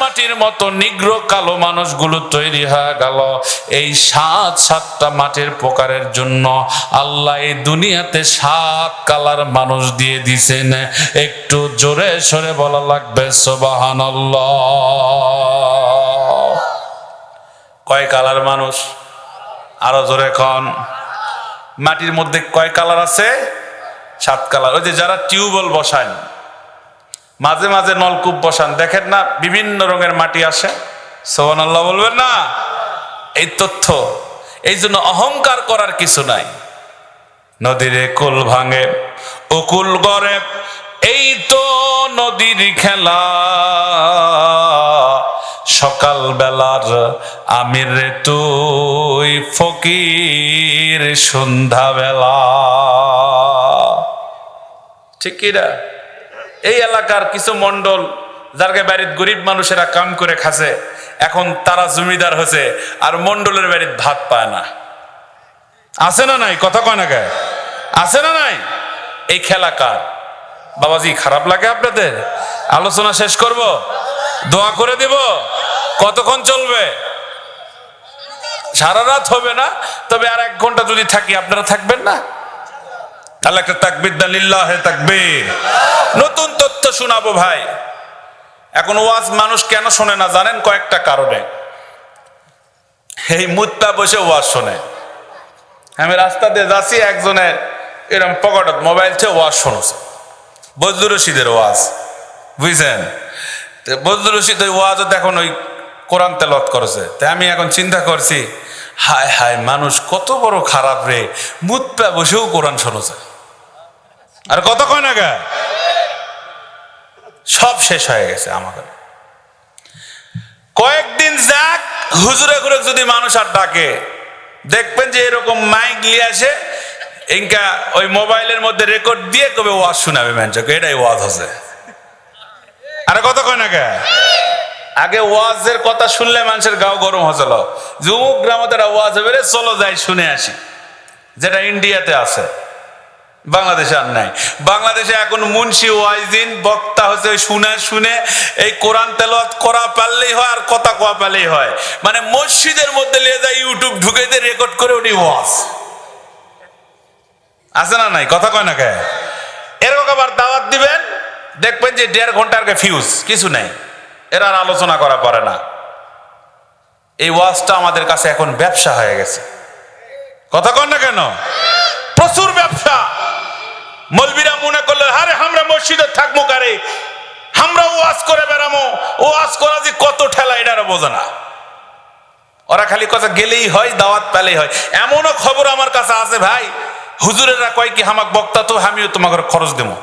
Speaker 1: মাটির মতো নিগ্র কালো মানুষগুলো তৈরি হয়ে গেল। এই 7টা মাটির প্রকারের জন্য আল্লাহ এই দুনিয়াতে 7 কালার মানুষ দিয়ে দিছেন। একটু জোরে সরে বলা লাগবে সুবহানাল্লাহ। কয় কালার মানুষ? আরো জোরে কোন। মাটির মধ্যে কয় কালার আছে? 7 কালার। ওই যে যারা টিউবওয়েল বসান, মাঝে মাঝে নলকূপ বসান, দেখেন না বিভিন্ন রঙের মাটি আসে? সুবহানাল্লাহ বলবেন না? এই তথ্য। এই জন্য অহংকার করার কিছু নাই। নদীরে কুল ভাঙে অকুল গড়ে, এই তো নদীর খেলা। সকাল বেলার আমির রে তুই ফকির সন্ধ্যা বেলা। ঠিক কি না? এই এলাকার কিছু মন্ডল যার বাড়ির গরিব মানুষেরা কাম করে খাচ্ছে, এখন তারা জমিদার হয়েছে আর মন্ডলের বাড়ির ভাত পায় না। আছে না নাই? কথা কয় না কে? আছে না নাই? এই খেলা কার? বাবাজি খারাপ লাগে আপনাদের? আলোচনা শেষ করব, দোয়া করে দিব। কতক্ষণ চলবে? সারা রাত হবে না, তবে আর 1 ঘন্টা যদি থাকি আপনারা থাকবেন না? তাহলে একটা তাকবীর দেন, লিল্লাহে তাকবীর। নতুন তথ্য শোনাবো ভাই। এখন ওয়াজ মানুষ কেন শোনে না জানেন? কয়েকটা কারণে। এই মুত্তা বসে ওয়াজ শোনে। আমি রাস্তা দিয়ে যাচ্ছি, একজনের এরকম পকেটত মোবাইল থেকে ওয়াজ শুনছে, বজলুর রশিদের ওয়াজ, বুঝছেন? বজলুর রশিদের ওয়াজও দেখুন ওই কোরআন তেলাওয়াত করেছে। তাই আমি এখন চিন্তা করছি, হায় হায় মানুষ কত বড় খারাপ রে, মুত্তা বসেও কোরআন শুনেছে। আর কত কয় না গা? সব শেষ হয়ে গেছে আমাদের। কয়েকদিন যাক, হুজুরে ঘুরে যদি মানুষ আর ডাকে, দেখবেন যে এরকম মাইক নিয়ে আসে, ইনকা ওই মোবাইলের মধ্যে রেকর্ড দিয়ে কবে ওয়াজ শোনাবে মানুষকে, এটাই ওয়াজ হচ্ছে। আরে কথা কয় না কে? আগে ওয়াজের কথা শুনলে মানুষের গাও গরম হচ্ছিল, যুমুক গ্রামে তারা ওয়াজ হবে রে, চলো যাই শুনে আসি, যেটা ইন্ডিয়াতে আছে, বাংলাদেশে আর নাই। বাংলাদেশে এখন মুন্সি ওয়াইজিন বক্তা হচ্ছে শুনে শুনে এই কোরআন তেলাওয়াত করা পারলেই হয় আর কথা কোয়া পারলেই হয়, মানে মসজিদের মধ্যে নিয়ে যায় ইউটিউব ঢুকে দিয়ে রেকর্ড করে ওটি ওয়াজ আছে না নাই? কথা কয় না কে? এরকম আবার দাওয়াত দিবেন, দেখবেন যে 1.5 ঘন্টার ফিউজ, কিছু নাই, এরা আর আলোচনা করা পারে না। এই ওয়াজটা আমাদের কাছে এখন ব্যবসা হয়ে গেছে। কথা কন না কেন? প্রচুর ব্যবসা। মৌলবীরা মনে করলে আরে আমরা মসজিদে থাকবো কারে, আমরা ওয়াজ করে বেড়ামো, ওয়াজ করা যে কত ঠেলা এটারও বোঝে না। ওরা খালি কথা গেলেই হয়, দাওয়াত পেলেই হয়। এমনও খবর আমার কাছে আছে ভাই, হুজুরেরা কয় কি হামাক বক্তা তো আমিও তোমাকে খরচ দেবো।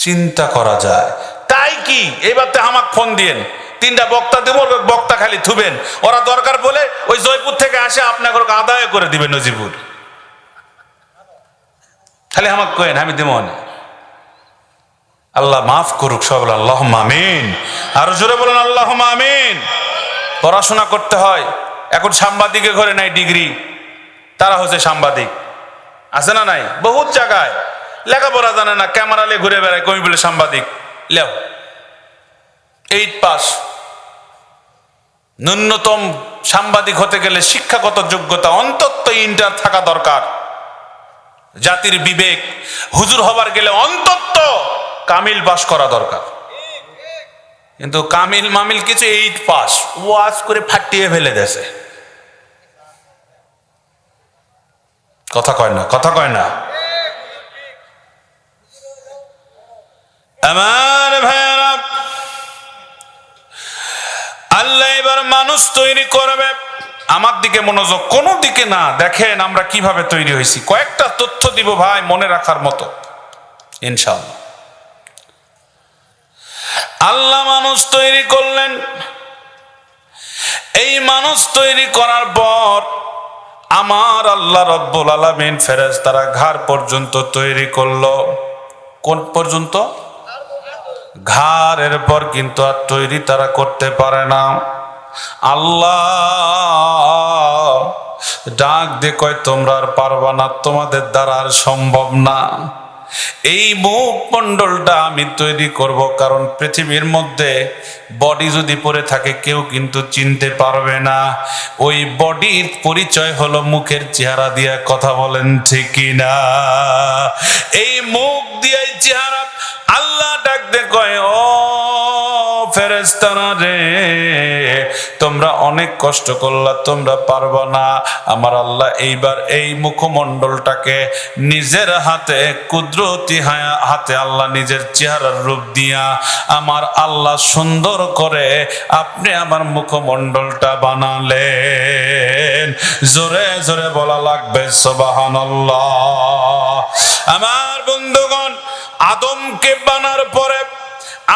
Speaker 1: চিন্তা করা যায়, তাই কি এবার তো আমাকে ফোন দিয়েন, 3টা বক্তা দেবো, বক্তা খালি থুবেন, ওরা দরকার বলে ওই জয়পুর থেকে আসে আপনাকে আদায় করে দিবেন নজিপুর, খালি আমাকে কয়েন আমি দেবো না। আল্লাহ মাফ করুক সব, আল্লাহুম্মা আমিন। আরো জোরে বলেন আল্লাহুম্মা আমিন। পড়াশোনা করতে হয়, এখন সাংবাদিকের ঘরে নাই ডিগ্রি, তারা হচ্ছে সাংবাদিক, আছে না নাই? বহুত জায়গায় লেখাপড়া জানে না, ক্যামেরা নিয়ে ঘুরে বেড়ায়, কই বলে সাংবাদিক। লেও 8 পাস। ন্যূনতম সাংবাদিক হতে গেলে শিক্ষাগত যোগ্যতা অন্তত ইন্টার থাকা দরকার। জাতির বিবেক, হুজুর হবার গেলে অন্তত কামিল পাস করা দরকার। কিন্তু কামিল মামিল কিছু 8 পাস, ওয়াজ করে ফাটিয়ে ফেলে দেছে। কথা কয় না? কথা কয় না? আমার ভাইরা, আল্লাহ এবার মানুষ তৈরি করবে। আমার দিকে মনোযোগ, কোনো দিকে না। দেখেন আমরা কিভাবে তৈরি হয়েছি, কয়েকটা তথ্য দিব ভাই মনে রাখার মতো ইনশাআল্লাহ। আল্লাহ মানুষ তৈরি করলেন, এই মানুষ তৈরি করার পর আমার আল্লাহ রব্বুল আলামিন ফেরেশতারা ঘাড় পর্যন্ত তৈরি করলো। কোন পর্যন্ত? ঘাড়ের পর কিন্তু আর তৈরি তারা করতে পারে না। আল্লাহ ডাক দিয়ে কয় তোমরা আর পারবা না, তোমাদের দ্বারা আর সম্ভব না। এই মুখমণ্ডলটা আমি তৈরি করব, কারণ পৃথিবীর মধ্যে বডি যদি পড়ে থাকে কেউ কিন্তু চিনতে পারবে না। ওই বডির পরিচয় হলো মুখের চেহারা দিয়া। কথা বলেন ঠিক কিনা? এই মুখ দিয়ে চেহারা। আল্লাহ ডাক দে কয় ও ফেরেশতারা রে, তোমরা অনেক কষ্ট করলা, তোমরা পারবা না। আমার আল্লাহ এইবার এই মুখমণ্ডলটাকে নিজের হাতে কুদরতি হাতে আল্লাহ নিজের চেহারার রূপ দিয়া আমার আল্লাহ সুন্দর করে আপনি আমার মুখমণ্ডলটা বানালেন। জোরে জোরে বলা লাগবে সুবহানাল্লাহ। আমার বন্ধুগণ, আদমকে বানার পরে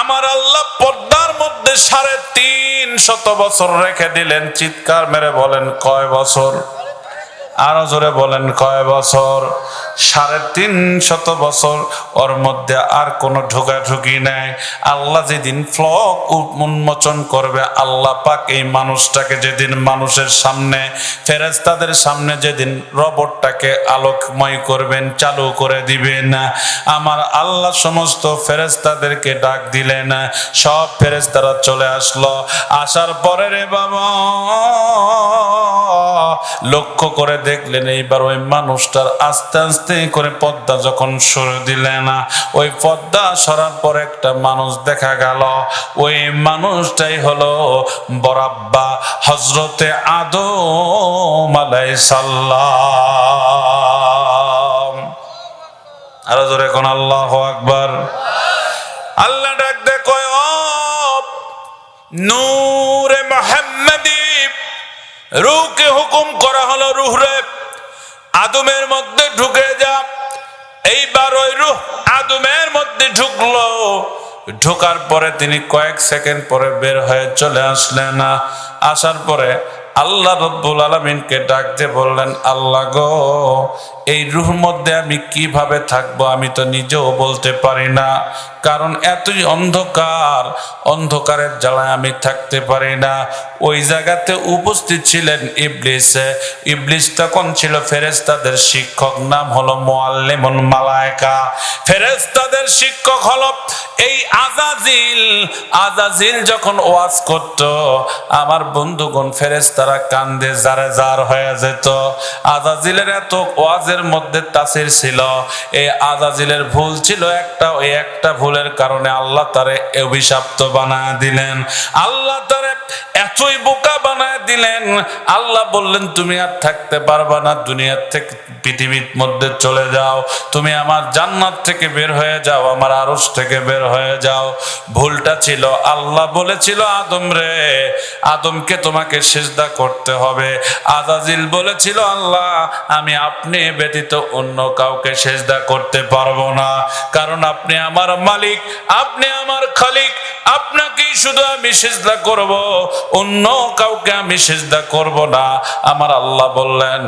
Speaker 1: আমার আল্লাহ পর্দার মধ্যে 350 বছর রেখে দিলেন। চিৎকার মেরে বলেন কয় বছর? আরো জোরে বলেন কয় বছর? 350 বছর। ওর মধ্যে আর কোনো ঢোকাঢুকি নাই। আল্লাহ যেদিন ফ্লক উন্মোচন করবে, আল্লাহ পাক এই মানুষটাকে যেদিন মানুষের সামনে, ফেরেশতাদের সামনে যেদিন রবটটাকে আলোকময় করবেন, চালু করে দিবেন, আমার আল্লাহ সমস্ত ফেরেশতাদেরকে ডাক দিলেন। সব ফেরেশতারা চলে আসলো। আসার পরে রে বাবা লক্ষ্য করে দেখলেন এইবার ওই মানুষটার আস্তে আস্তে করে পর্দা যখন সরে দিলেন, ওই পর্দা সরার পর একটা মানুষ দেখা গেল। ওই মানুষটাই হলো বরাব্বা হযরতে আদম আলাইহিস সালাম। আরো জোরে কোন আল্লাহু আকবার। আল্লাহ ডাক দে কয় ও নূরে মুহাম্মাদি, রূহকে হুকুম করা হলো রূহ রে আদমের মধ্যে ঢুকে যা। এইবার ওই রূহ আদমের মধ্যে ঢুকলো। ঢোকার পরে তিনি কয়েক সেকেন্ড পরে বের হয়ে চলে আসলেন। আসার পরে আল্লাহ রব্বুল আলামিনকে ডাক দিয়ে বললেন, আল্লাহ গো, এই রূহের মধ্যে আমি কিভাবে থাকবো আমি তো নিজেও বলতে পারি না, কারণ এতই অন্ধকার, অন্ধকারের জ্বালায় আমি থাকতে পারি না। ওই জায়গাতে উপস্থিত ছিলেন ইবলিস। ইবলিস তখন ছিল ফেরেশতাদের শিক্ষক, নাম হলো মুআল্লিমুল মালায়েকা। ফেরেশতাদের শিক্ষক হলো এই আযাজিল। আযাজিল যখন ওয়াজ করত, আমার বন্ধুগণ ফেরেশতারা কান্দে জারে জার হয়ে যেত। আযাজিলের এত ওয়াজের মধ্যে তাসির ছিল। এই আযাজিলের ভুল ছিল একটা, ওই একটা ভুলের কারণে আল্লাহ তারে অভিশপ্ত বানায় দিলেন। আল্লাহ তারে এতই বোকা বানায় দিলেন, আল্লাহ বললেন তুমি আর থাকতে পারবা না, দুনিয়ার থেকে পৃথিবীর মধ্যে চলে যাও, তুমি আমার জান্নাত থেকে বের হয়ে যাও, আমার আরশ থেকে বের হয়ে যাও। ভুলটা ছিল, আল্লাহ বলেছিল আদম রে, আদমকে তোমাকে সিজদা করতে হবে। আযাজিল বলেছিল আল্লাহ আমি আপনি ব্যতীত অন্য কাউকে সিজদা করতে পারবো না, কারণ আপনি আমার মালিক, আপনি আমার খালিক, আপনাকেই শুধু আমি সিজদা করব, অন্য কাউকে আমি সিজদা করব না। আমার আল্লাহ বললেন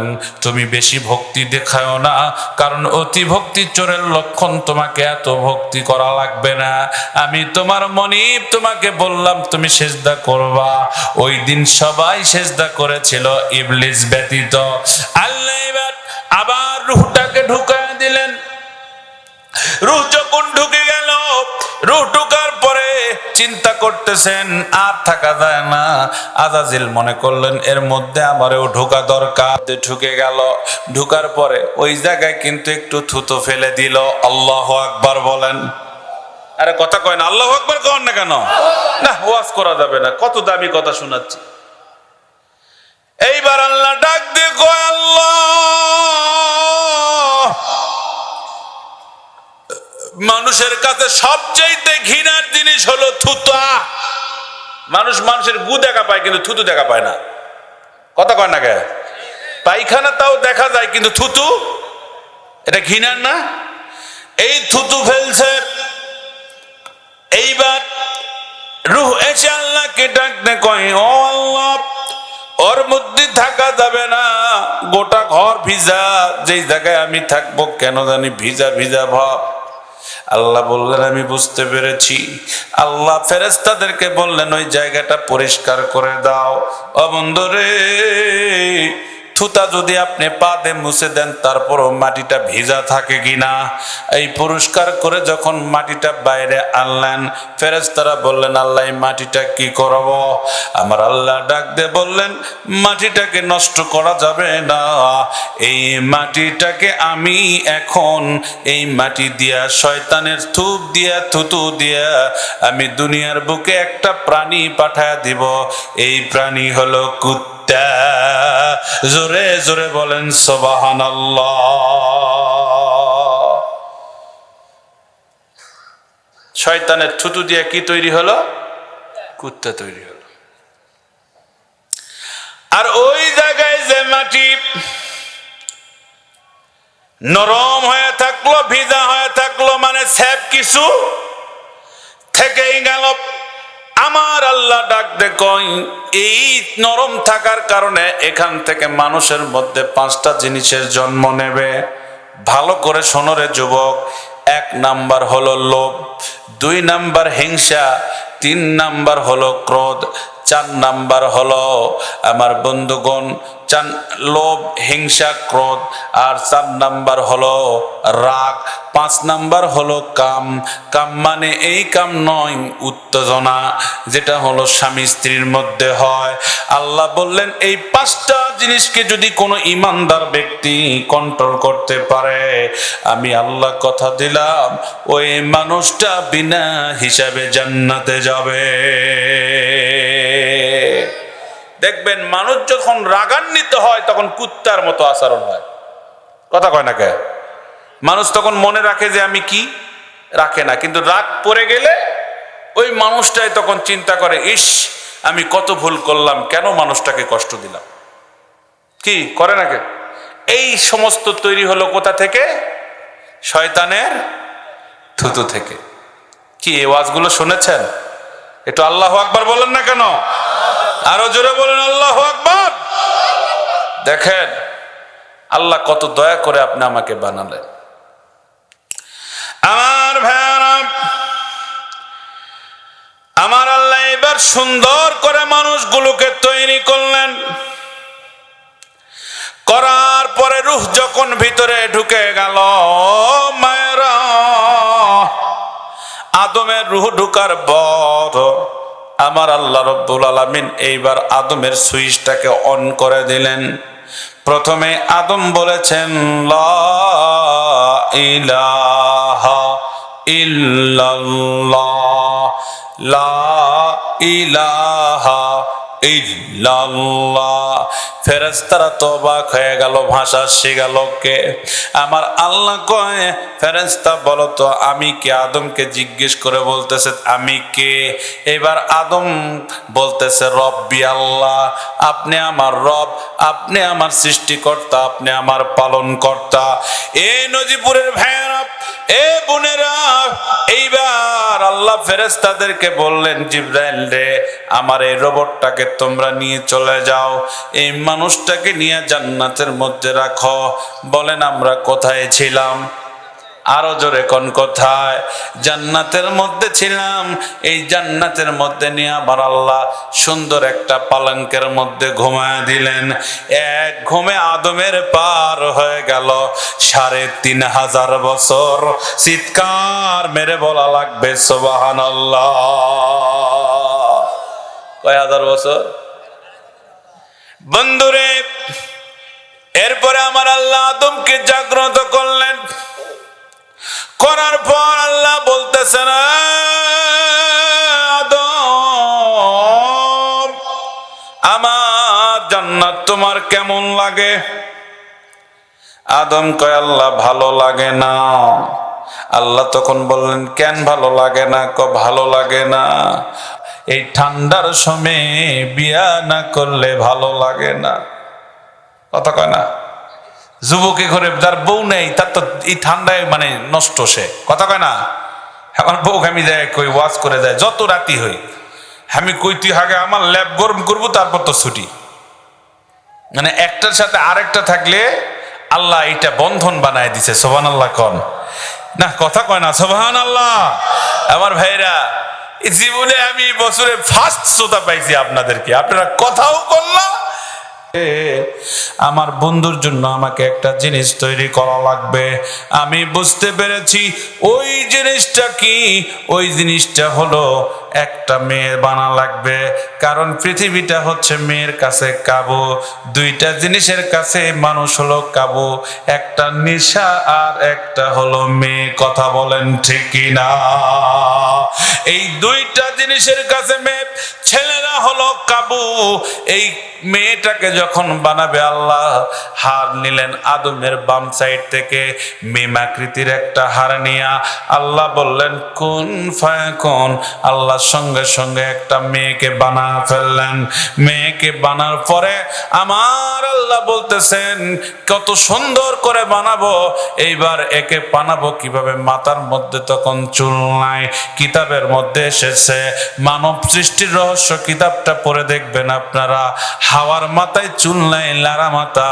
Speaker 1: তুমি বেশি ভক্তি দেখাও না, কারণ অতি ভক্তি চোরের লক্ষণ, তোমাকে এত ভক্তি করা লাগবে না, আমি তোমার মনিব, তোমাকে বললাম তুমি সিজদা করবা। ওই দিন সবাই সিজদা করেছিল ইবলিস ব্যতীত। আল্লাহ এবার আবার রূহটাকে ঢুকায় দিলেন। রূহ যখন ঢুকে গেল, রূহ ঢুকার পরে চিন্তা করতেছেন আর থাকা যায় না। আযাজিল মনে করলেন এর মধ্যে আমারও ঢোকা দরকার। ঢুকে গেল, ঢুকার পরে ওই জায়গায় কিন্তু একটু থুতু ফেলে দিল। আল্লাহু আকবার বলেন। আরে কথা কয় না, আল্লাহু আকবার কন না কেন? না, ওয়াজ করা যাবে না, কত দামি কথা শোনাচ্ছি। এইবার আল্লাহ ডাক দিয়ে কয়, আল্লাহ মানুষের কাছে সবচেয়ে ঘৃণার জিনিস হলো থুতা। মানুষ মানুষের গু দেখা পায় কিন্তু থুতু দেখা পায় না। কথা কয় না কে? পায়খানা তাও দেখা যায় কিন্তু থুতু, এটা ঘৃণার না? এই থুতু ফেলছে। এইবার রূহ এসে আল্লাহকে ডাকতে কয়, ও আল্লাহ ওর মধ্যে থাকা যাবে না, গোটা ঘর ভিজা, যেই জায়গায় আমি থাকবো কেন জানি ভিজা ভিজা ভাব। আল্লাহ বললেন আমি বুঝতে পেরেছি। আল্লাহ ফেরেশতাদেরকে বললেন ওই জায়গাটা পরিষ্কার করে দাও। ও বন্ধুরে, থুতা যদি আপনি পা দিয়ে মুছে দেন তারপরও মাটিটা ভিজা থাকে কিনা, এই পরিষ্কার করে যখন মাটিটা বাইরে আনলেন, ফেরেশতারা বললেন আল্লাহ এই মাটিটা কি করব? আমার আল্লাহ ডাক দিয়ে বললেন মাটিটাকে নষ্ট করা যাবে না, এই মাটিটাকে আমি এখন এই মাটি দিয়া শয়তানের থুপ দিয়া থুতু দিয়া আমি দুনিয়ার বুকে একটা প্রাণী পাঠায় দিব। এই প্রাণী হলো কুত্তা। জোরে জোরে বলেন সুবহানাল্লাহ। শয়তানের থুতু দিয়ে কি তৈরি হলো? কুত্তা তৈরি হলো। আর ওই জায়গায় যে মাটি নরম হয়ে থাকলো, ভিজা হয়ে থাকলো, মানে স্যাপ কিছু থেকেই গেল। আমার আল্লাহ ডাক দে কই এই নরম থাকার কারণে এখান থেকে মানুষের মধ্যে 5টা জিনিসের জন্ম নেবে। ভালো করে শোনো রে যুবক। 1 নাম্বার হলো লোভ, 2 নাম্বার হিংসা, 3 নাম্বার হলো ক্রোধ, 4 নাম্বার হলো আমার বন্ধুগণ লোভ, হিংসা, ক্রোধ, আর 4 নাম্বার হলো রাগ, 5 নাম্বার হলো কাম। কাম মানে এই কাম নয়, উত্তেজনা, যেটা হলো স্বামী স্ত্রীর মধ্যে হয়। আল্লাহ বললেন এই 5টা জিনিসকে যদি কোনো ইমানদার ব্যক্তি কন্ট্রোল করতে পারে, আমি আল্লাহ কথা দিলাম ওই মানুষটা বিনা হিসাবে জান্নাতে যাবে। দেখবেন মানুষ যখন রাগান্বিত হয় তখন কুত্তার মতো আচরণ হয়। কথা কয় না কে? মানুষ তখন মনে রাখে যে আমি কি, রাখে না, কিন্তু রাগ পড়ে গেলে ওই মানুষটাই তখন চিন্তা করে ইস আমি কত ভুল করলাম, কেন মানুষটাকে কষ্ট দিলাম। কি করে না কে? এই সমস্ত তৈরি হলো কোথা থেকে? শয়তানের থুতু থেকে। কি এই ওয়াজগুলো শুনেছেন? একটু আল্লাহু আকবার বলেন না কেন? আরো জোরে বলেন আল্লাহু আকবার। দেখেন আল্লাহ কত দয়া করে আপনি আমাকে বানালেন। আমার ভাইরা, আমার আল্লাহ এবার সুন্দর করে মানুষগুলোকে তৈরি করলেন। করার পরে রূহ যখন ভিতরে ঢুকে গেল, মায়েরা, আদমের রূহ ঢুকার পর আমার আল্লাহ রব্বুল আলামিন এইবার আদমের সুইচটাকে অন করে দিলেন। প্রথমে আদম বলেছেন লা ইলাহা ইল্লাল্লাহ, লা ইলাহা ইল্লাল্লাহ। ফেরেশতারা তো অবাক হয়ে গেল, ভাষা শিখাল কে? আমার আল্লাহ কয়, ফেরেশতা বলো তো আমি কে? আদমকে জিজ্ঞেস করে বলতেছে আমি কে? এবার আদম বলতেছে রব্বি আল্লাহ, আপনি আমার রব, আপনি আমার সৃষ্টিকর্তা, আপনি আমার পালনকর্তা। এই নজিপুরের ভাইয়েরা, এ বোনেরা, এইবার আল্লাহ ফেরেশতাদেরকে বললেন জিবরাইল রে, আমার এই রোবটটাকে তোমরা নিয়ে চলে যাও, এই মানুষটাকে নিয়ে জান্নাতের মধ্যে রাখো। বলেন আমরা কোথায় ছিলাম? আরো জোরে কোন কোথায়? জান্নাতের মধ্যে ছিলাম। এই জান্নাতের মধ্যে নিয়ে আবার আল্লাহ সুন্দর একটা পালঙ্কের মধ্যে ঘুমায় দিলেন। এক ঘুমে আদমের পার হয়ে গেল ৩৫০০ বছর। চিৎকার মেরে বলা লাগবে সুবহানাল্লাহ। কয় হাজার বছর বন্ধুরে? এরপরে আমার আল্লাহ আদমকে জাগ্রত করলেন। করার পর আল্লাহ বলতেছেন আদম, আমার জান্নাত তোমার কেমন লাগে? আদম কয় আল্লাহ ভালো লাগে না। আল্লাহ তখন বললেন কেন ভালো লাগে না? ভালো লাগে না, এই ঠান্ডার সময় বিয়া না করলে ভালো লাগে না। কথা কয় না? যুবকে ঘরে যার বউ নেই তার তো এই ঠান্ডায় মানে নষ্ট, সে কথা কয় না? আমার বউ আমি যাই কই ওয়াজ করে যায়, যত রাতি হই আমি কই তুই আগে আমার ল্যাব গরম করবো তারপর তো ছুটি। মানে একটার সাথে আরেকটা থাকলে আল্লাহ এটা বন্ধন বানায় দিছে। সুবহানাল্লাহ কন না? কথা কয় না সুবহানাল্লাহ? আমার ভাইরা, জীবনে আমি বছরে ফার্স্ট শ্রোতা পাইছি আপনাদেরকে, আপনারা কথাও করলাম। আমার বন্ধুর জন্য আমাকে একটা জিনিস তৈরি করা লাগবে। আমি বুঝতে পেরেছি ওই জিনিসটা কি। ওই জিনিসটা হলো একটা মেয়ে বানা লাগবে, কারণ পৃথিবীটা হচ্ছে মেয়ের কাছে কাবু। দুইটা জিনিসের কাছে মানুষ হলো কাবু, একটা নেশা আর একটা হলো মেয়ে। কথা বলেন ঠিক কিনা? এই দুইটা জিনিসের কাছে মেয়ে, ছেলেরা হলো কাবু। এই মেয়েটাকে যখন বানাবে আল্লাহ হার নিলেন আদমের বাম সাইড থেকে, মিমাকৃতির একটা হার নিয়া আল্লাহ বললেন কুন ফায়াকুন। আল্লাহ সঙ্গে সঙ্গে একটা মেয়েকে বানা ফেললেন। মেয়েকে বানার পরে আমার আল্লাহ বলতেছেন কত সুন্দর করে বানাবো। এইবার একে বানাবো কিভাবে? মাথার মধ্যে তখন চুল নাই। কিতাবের মধ্যে এসেছে, মানব সৃষ্টির রহস্য কিতাবটা পড়ে দেখবেন আপনারা, হাওয়ার মাথায় চুল নাই, লারা মাথা।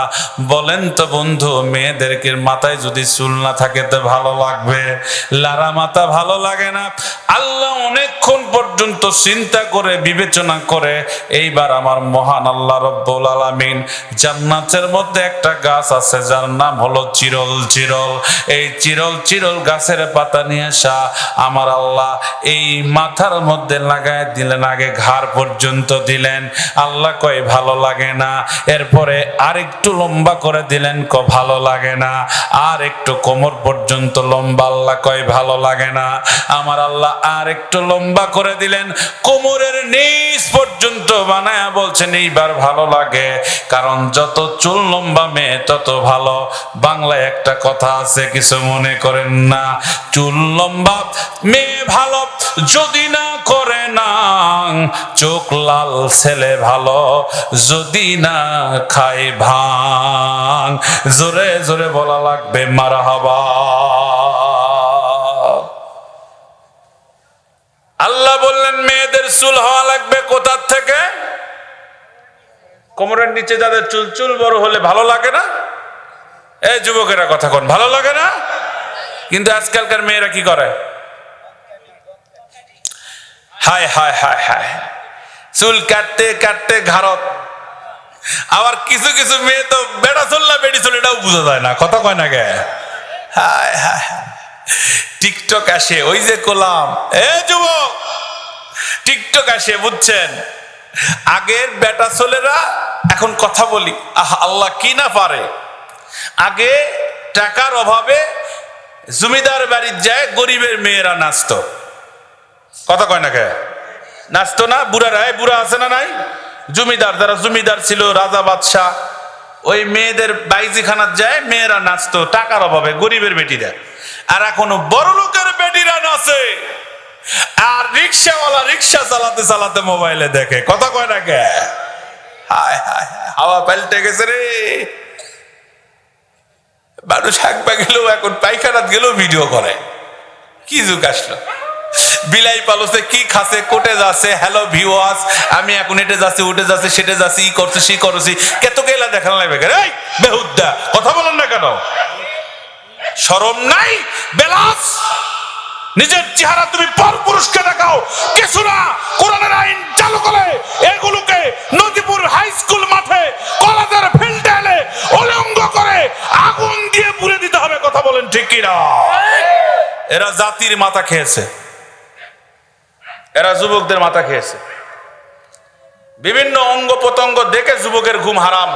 Speaker 1: বলেন তো বন্ধু, মেয়েদেরকে মাথায় যদি চুল না থাকে তো ভালো লাগবে? লারা মাথা ভালো লাগে না। আল্লাহ অনেকক্ষণ পর্যন্ত চিন্তা করে বিবেচনা করে এইবার আমার মহান আল্লাহ রব্বুল আলামিন জান্নাতের মধ্যে একটা গাছ আছে যার নাম হলো চিরল। চিরল, এই চিরল চিরল গাছের পাতা নিয়ে আসা আমার আল্লাহ এই মাথার মধ্যে লাগায় দিলেন। আগে ঘাড় পর্যন্ত দিলেন। আল্লাহ কয় ভালো লাগে না। এরপরে আর একটু লম্বা করে দিলেন, ভালো লাগে না। আর একটু কোমর পর্যন্ত লম্বা, আল্লাহ কয় ভালো লাগে না। আমার আল্লাহ আর একটু লম্বা করে দিলেন, কোমরের নিচ পর্যন্ত বানায়া বলছেন এইবার ভালো লাগে। কারণ যত চুল লম্বা মেয়ে তত ভালো। বাংলায় একটা কথা আছে, কিছু মনে করেন না। চুল লম্বা মেয়ে ভালো যদি না করে না, চোখ লাল ছেলে ভালো যদি না খায় ভাং। জোরে জোরে বলা লাগবে মারহাবা। আল্লাহ বললেন মেয়েদের চুল হওয়া লাগবে কোথার থেকে? কোমরের নিচে যাদের চুল, চুল বড় হলে ভালো লাগে না? এই যুবকেরা কথা কোন, ভালো লাগে না? কিন্তু আজকালকার মেয়েরা কি করে? হায় হায় হায় হায়, চুল কাটতে কাটতে ঘাড়ত। আবার কিছু কিছু মেয়ে তো বেড়া চুল না বেড়ি চুল এটাও বোঝা যায় না, কথা কয় না গে। হায় হায় হায়, টিকটক আসে, ওই যে কোলাম এ যুবক, টিকটক আসে বুঝছেন। আগের বেটা ছেলেরা এখন কথা বলি, আল্লাহ কি না পারে। আগে টাকার অভাবে জমিদার বাড়ির যায় গরিবের মেয়েরা নাচতো, কথা কয় না কে, নাচতো না? বুড়ারা, বুড়া আছে না নাই? জমিদার, যারা জমিদার ছিল, রাজা বাদশাহ, ওই মেয়েদের বাইজিখানার যায় মেয়েরা নাচতো টাকার অভাবে, গরিবের বেটিরা। আর এখনো বড় লোকের বেটিরা নাচে, আর রিক্সাওয়ালা রিক্সা চালাতে চালাতে মোবাইলে দেখে, কথা কয় না কে। হায় হায়, হাওয়া পাল্টে গেছে রে। মানুষ হাঁকবা গেলেও এখন পায়খানাত গেলেও ভিডিও করে। কি যুগ আসলো! বিলাই পালসে কি খাসে, কোটে যাচ্ছে, হ্যালো ভিউয়ার্স, আমি এখন এটে যাচ্ছি, উঠে যাচ্ছে, সেটে যাচ্ছি, ই করছে, সি করছি, কত গেলা দেখানো লাগবে। এই বেহুদ্দা, কথা বলেন না কেন? শরম নাই? বেলাস, নিজের চেহারা তুমি পর পুরুষকে দেখাও, কিছু না। কোরআনের আইন চালু করে এগুলোকে নদীপুর হাই স্কুল মাঠে, কলেজের ফিল্ডে এলে উলঙ্গ করে আগুন দিয়ে পুড়ে দিতে হবে, কথা বলেন ঠিক কিনা? এরা জাতির মাথা খেয়েছে, এরা যুবকদের মাথা খেয়েছে। বিভিন্ন অঙ্গ প্রত্যঙ্গ দেখে যুবকের ঘুম হারাম,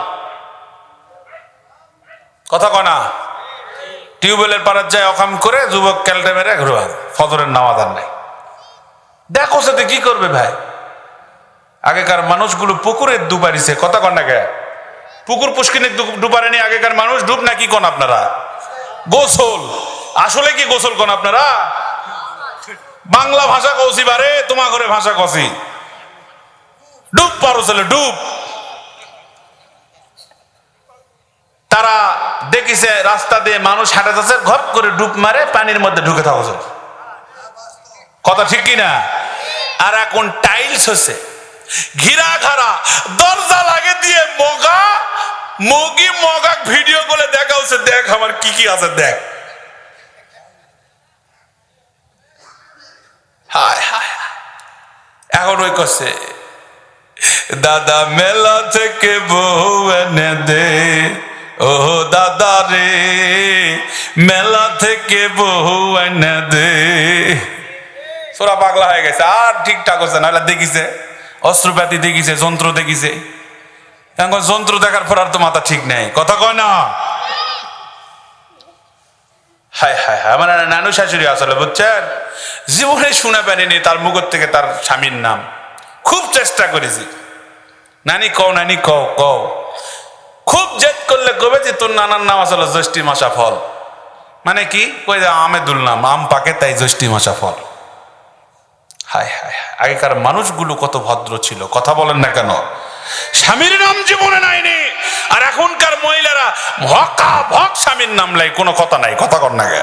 Speaker 1: কথা কয় না? টিউবওয়েলের পাড়ার যায় অকাম করে যুবক ক্যালটে মেরে ঘুরবা, ফজরের নামাজ আর নাই। দেখো সাথে কি করবে ভাই? আগেকার মানুষগুলো পুকুরে ডুবারিছে, কথা কন না কে? পুকুর পুষ্কিনে ডুবারেনি আগেকার মানুষ, ডুব না কি কোন আপনারা? গোসল, আসলে কি গোসল কোন আপনারা? বাংলা ভাষা কৌছি বারে, তোমার ঘরে ভাষা কছি, ডুব পারো ছেলে, ডুব। তারা দেখিছে রাস্তা দিয়ে মানুষ হাঁটা যাচ্ছে, ঘপ করে ডুব মারে পানির মধ্যে ঢুকে থাকছে, কথা ঠিক কিনা? আর এখন টাইলস হচ্ছে, ঘিরা ঘাড়া, দরজা লাগে দিয়ে মগা মগি মগা ভিডিও করে দেখা হচ্ছে, দেখ আমার কি কি আছে দেখ। হায় হায়, এখন ওই করছে, দাদা মেলা থেকে বউ এনে দে, ও দাদা রে মেলা থেকে বউ এনে দে। সোরা পাগলা হয়ে গেছে, আর ঠিকঠাক হচ্ছে না। দেখিছে অস্ত্রপাতি, দেখিছে যন্ত্র, দেখিছে। এখন যন্ত্র দেখার পর আর তো মাথা ঠিক নেই, কথা কয় না? হায় হায় হায়, আমার নানু শাশুড়ি আসলে বুঝছেন, জীবনে শুনে পারিনি তার মুখের থেকে তার স্বামীর নাম। খুব চেষ্টা করেছি, নানি কও, নানি কও, কও। খুব জেদ করলে কবে যে তোর নানার নাম আসলে জ্যৈষ্ঠী মাসা ফল। মানে কি? কই যে আমেদুল নাম, আম পাকে তাই জ্যৈষ্ঠী মাসা ফল। হায় হায়, আগেকার মানুষগুলো কত ভদ্র ছিল, কথা বলেন না কেন? স্বামীর নাম জীবনে নাইনি। আর এখনকার মহিলারা ভকা ভক স্বামীর নাম লাই, কোনো কথা নাই, কথা কর না গে।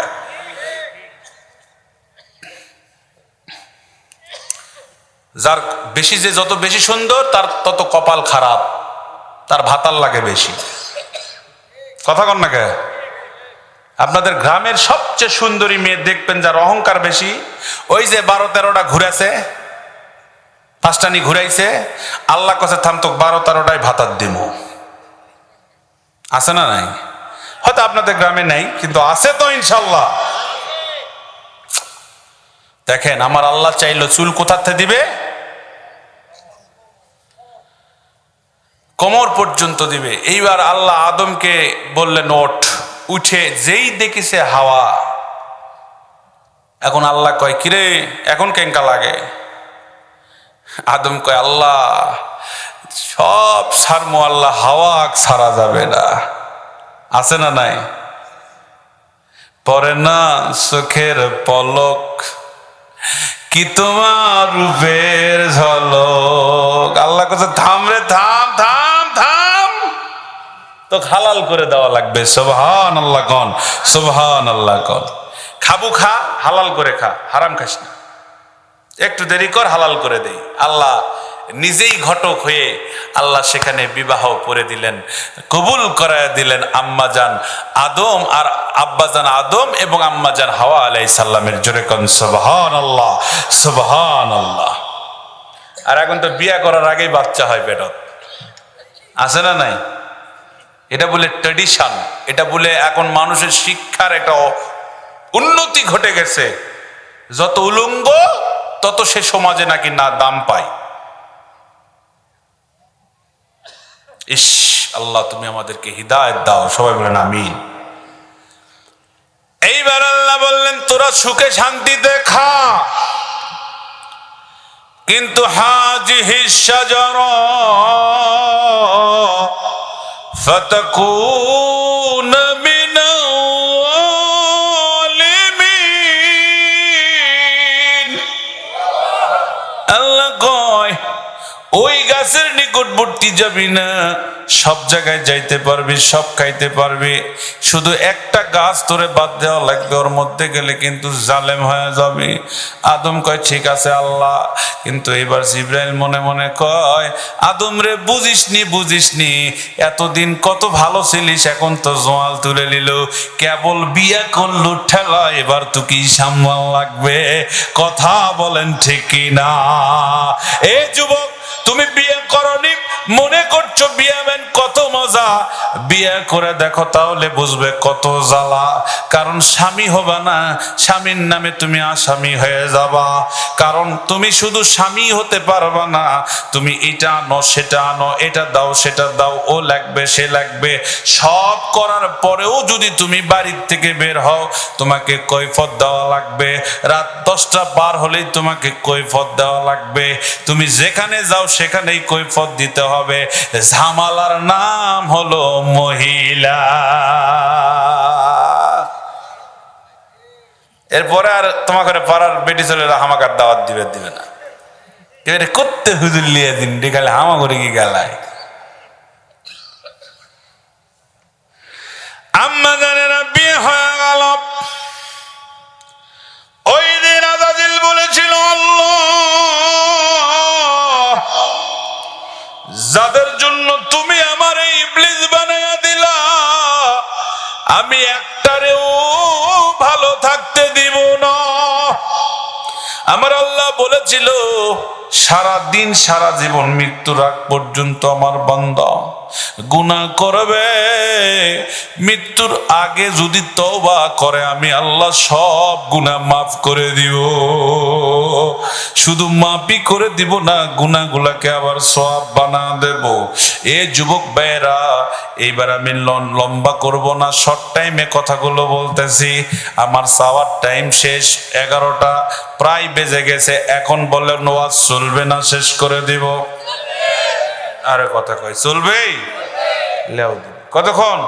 Speaker 1: যার বেশি, যে যত বেশি সুন্দর তার তত কপাল খারাপ, তার ভাতার লাগে বেশি, কথা কর না গে। আপনাদের গ্রামের সবচেয়ে সুন্দরী মেয়ে দেখবেন যার অহংকার বেশি, ওই যে 12-13টা ঘুরেছে, 5টা নি ঘুরাইছে, আল্লাহ কাছে থাম তো 12-13টাই ভাতার দিব। আছে না নাই? হয়তো আপনাদের গ্রামে নাই, কিন্তু আছে তো ইনশাল্লাহ। দেখেন আমার আল্লাহ চাইলো চুল কোথাতে দিবে? কোমর পর্যন্ত দিবে। এইবার আল্লাহ আদমকে বললেন ওঠ, উঠে যেই দেখিছে হাওয়া। এখন আল্লাহ কয় কিরে এখন কেঙ্কা লাগে? আদম কয় আল্লাহ সব ছাড়মো, আল্লাহ হাওয়া ছাড়া যাবে না। আছে না নাই? পরে না চোখের পলক কি তোমার রূপের ঝলক। আল্লাহ কাছে থাম রে, থাম থাম থাম, তো হালাল করে দেওয়া লাগবে। সুবহানাল্লাহ কোন, সুবহানাল্লাহ কোন। খাবু খা, হালাল করে খা, হারাম খাস না। একটু দেরি কর, হালাল করে দেই। আল্লাহ নিজেই ঘটক হয়ে আল্লাহ সেখানে বিবাহ করে দিলেন, কবুল করায় দিলেন আম্মাজান আদম আর আব্বাজান আদম এবং আম্মাজান হাওয়া আলাইহিস সালামের। জোরে কোন সুবহানাল্লাহ, সুবহানাল্লাহ। আর এখন তো বিয়ে করার আগেই বাচ্চা হয় পেটত, আছে না নাই? এটা বলে ট্র্যাডিশন, এটা বলে এখন মানুষের শিক্ষার একটা উন্নতি ঘটে গেছে। যত উলঙ্গ তত সে সমাজে নাকি না দাম পায়। ইস আল্লাহ, তুমি আমাদেরকে হিদায়াত দাও, সবাই বলেন আমিন। এইবার আল্লাহ বললেন তোরা সুখে শান্তিতে খা, কিন্তু হাজিহি শাজারা ফাতাকুন মিনাল যালিমিন। আল্লাহ কয় ওই গাছের নিকটবর্তী যাবি না, সব জায়গায় যাইতে পারবি, সব খাইতে পারবি, শুধু একটা গাছ তোরে বাদ দেওয়া লাগবে, ওর মধ্যে গেলে কিন্তু জালেম হয়ে যাবে। আদম কয় ঠিক আছে আল্লাহ, কিন্তু এবার জিবরাইল মনে মনে কয় আদম রে বুঝিসনি, এতদিন কত ভালো ছিলিস, এখন তো জোয়াল তুলে নিল, কেবল বিয়া করলো ঠেলা, এবার তো কি সামলান লাগবে, কথা বলেন ঠিক না? এ যুবক, তুমি বিয়ে করনি, মনে করছো বিয়ে ম্যান কত মজা, বিয়ে করে দেখো তাহলে বুঝবে কত জ্বালা। কারণ স্বামী হবে না, স্বামীর নামে তুমি আসামি হয়ে যাবা। কারণ তুমি শুধু স্বামী হতে পারবা না, তুমি এটা আনো সেটা আনো, এটা দাও সেটা দাও, ও লাগবে সে লাগবে, সব করার পরেও যদি তুমি বাড়ির থেকে বের হও তোমাকে কৈফত দেওয়া লাগবে। রাত 10টা পার হলেই তোমাকে কৈফত দেওয়া লাগবে। তুমি যেখানে যাও সেখানেই কৈফত দিতে হবে। ঝামেলার নাম হলো মহিলা। এরপরে আর তোমাকে পাড়ার বেটি ছেলেরা হামাকার দাওয়াত দিবে না, এবারে করতে হুজুর লিয়ে দিন ডেকালে হামা করে কি গেলায়। আম্মা জানেরা বিয়ে হয়ে গেল, ওই দিন আজাজিল বলেছিল আল্লাহ, যাদের জন্য তুমি আমার এই ইবলিস বানায়া দিলা, আমি একটারেও ভালো থাকতে দিব না। আমার আল্লাহ বলেছিল সারা দিন সারা জীবন মৃত্যুর আগ পর্যন্ত আমার বান্দা গুনাহ করবে, মৃত্যুর আগে যদি তওবা করে আমি আল্লাহ সব গুনাহ মাফ করে দিব। শুধু মাফই করে দিব না, গুনাহগুলাকে আবার সওয়াব বানা দেব। এ যুবক ভাইরা, এইবার আমি লম্বা করব না, শর্ট টাইমে কথাগুলো বলতেছি। আমার চাওয়ার টাইম শেষ, 11টা প্রায় বেজে গেছে। এখন বলে ওয়াজ চলবে না, শেষ করে দিব। আরে কথা কই চলবে, লেও দিব কতক্ষণ?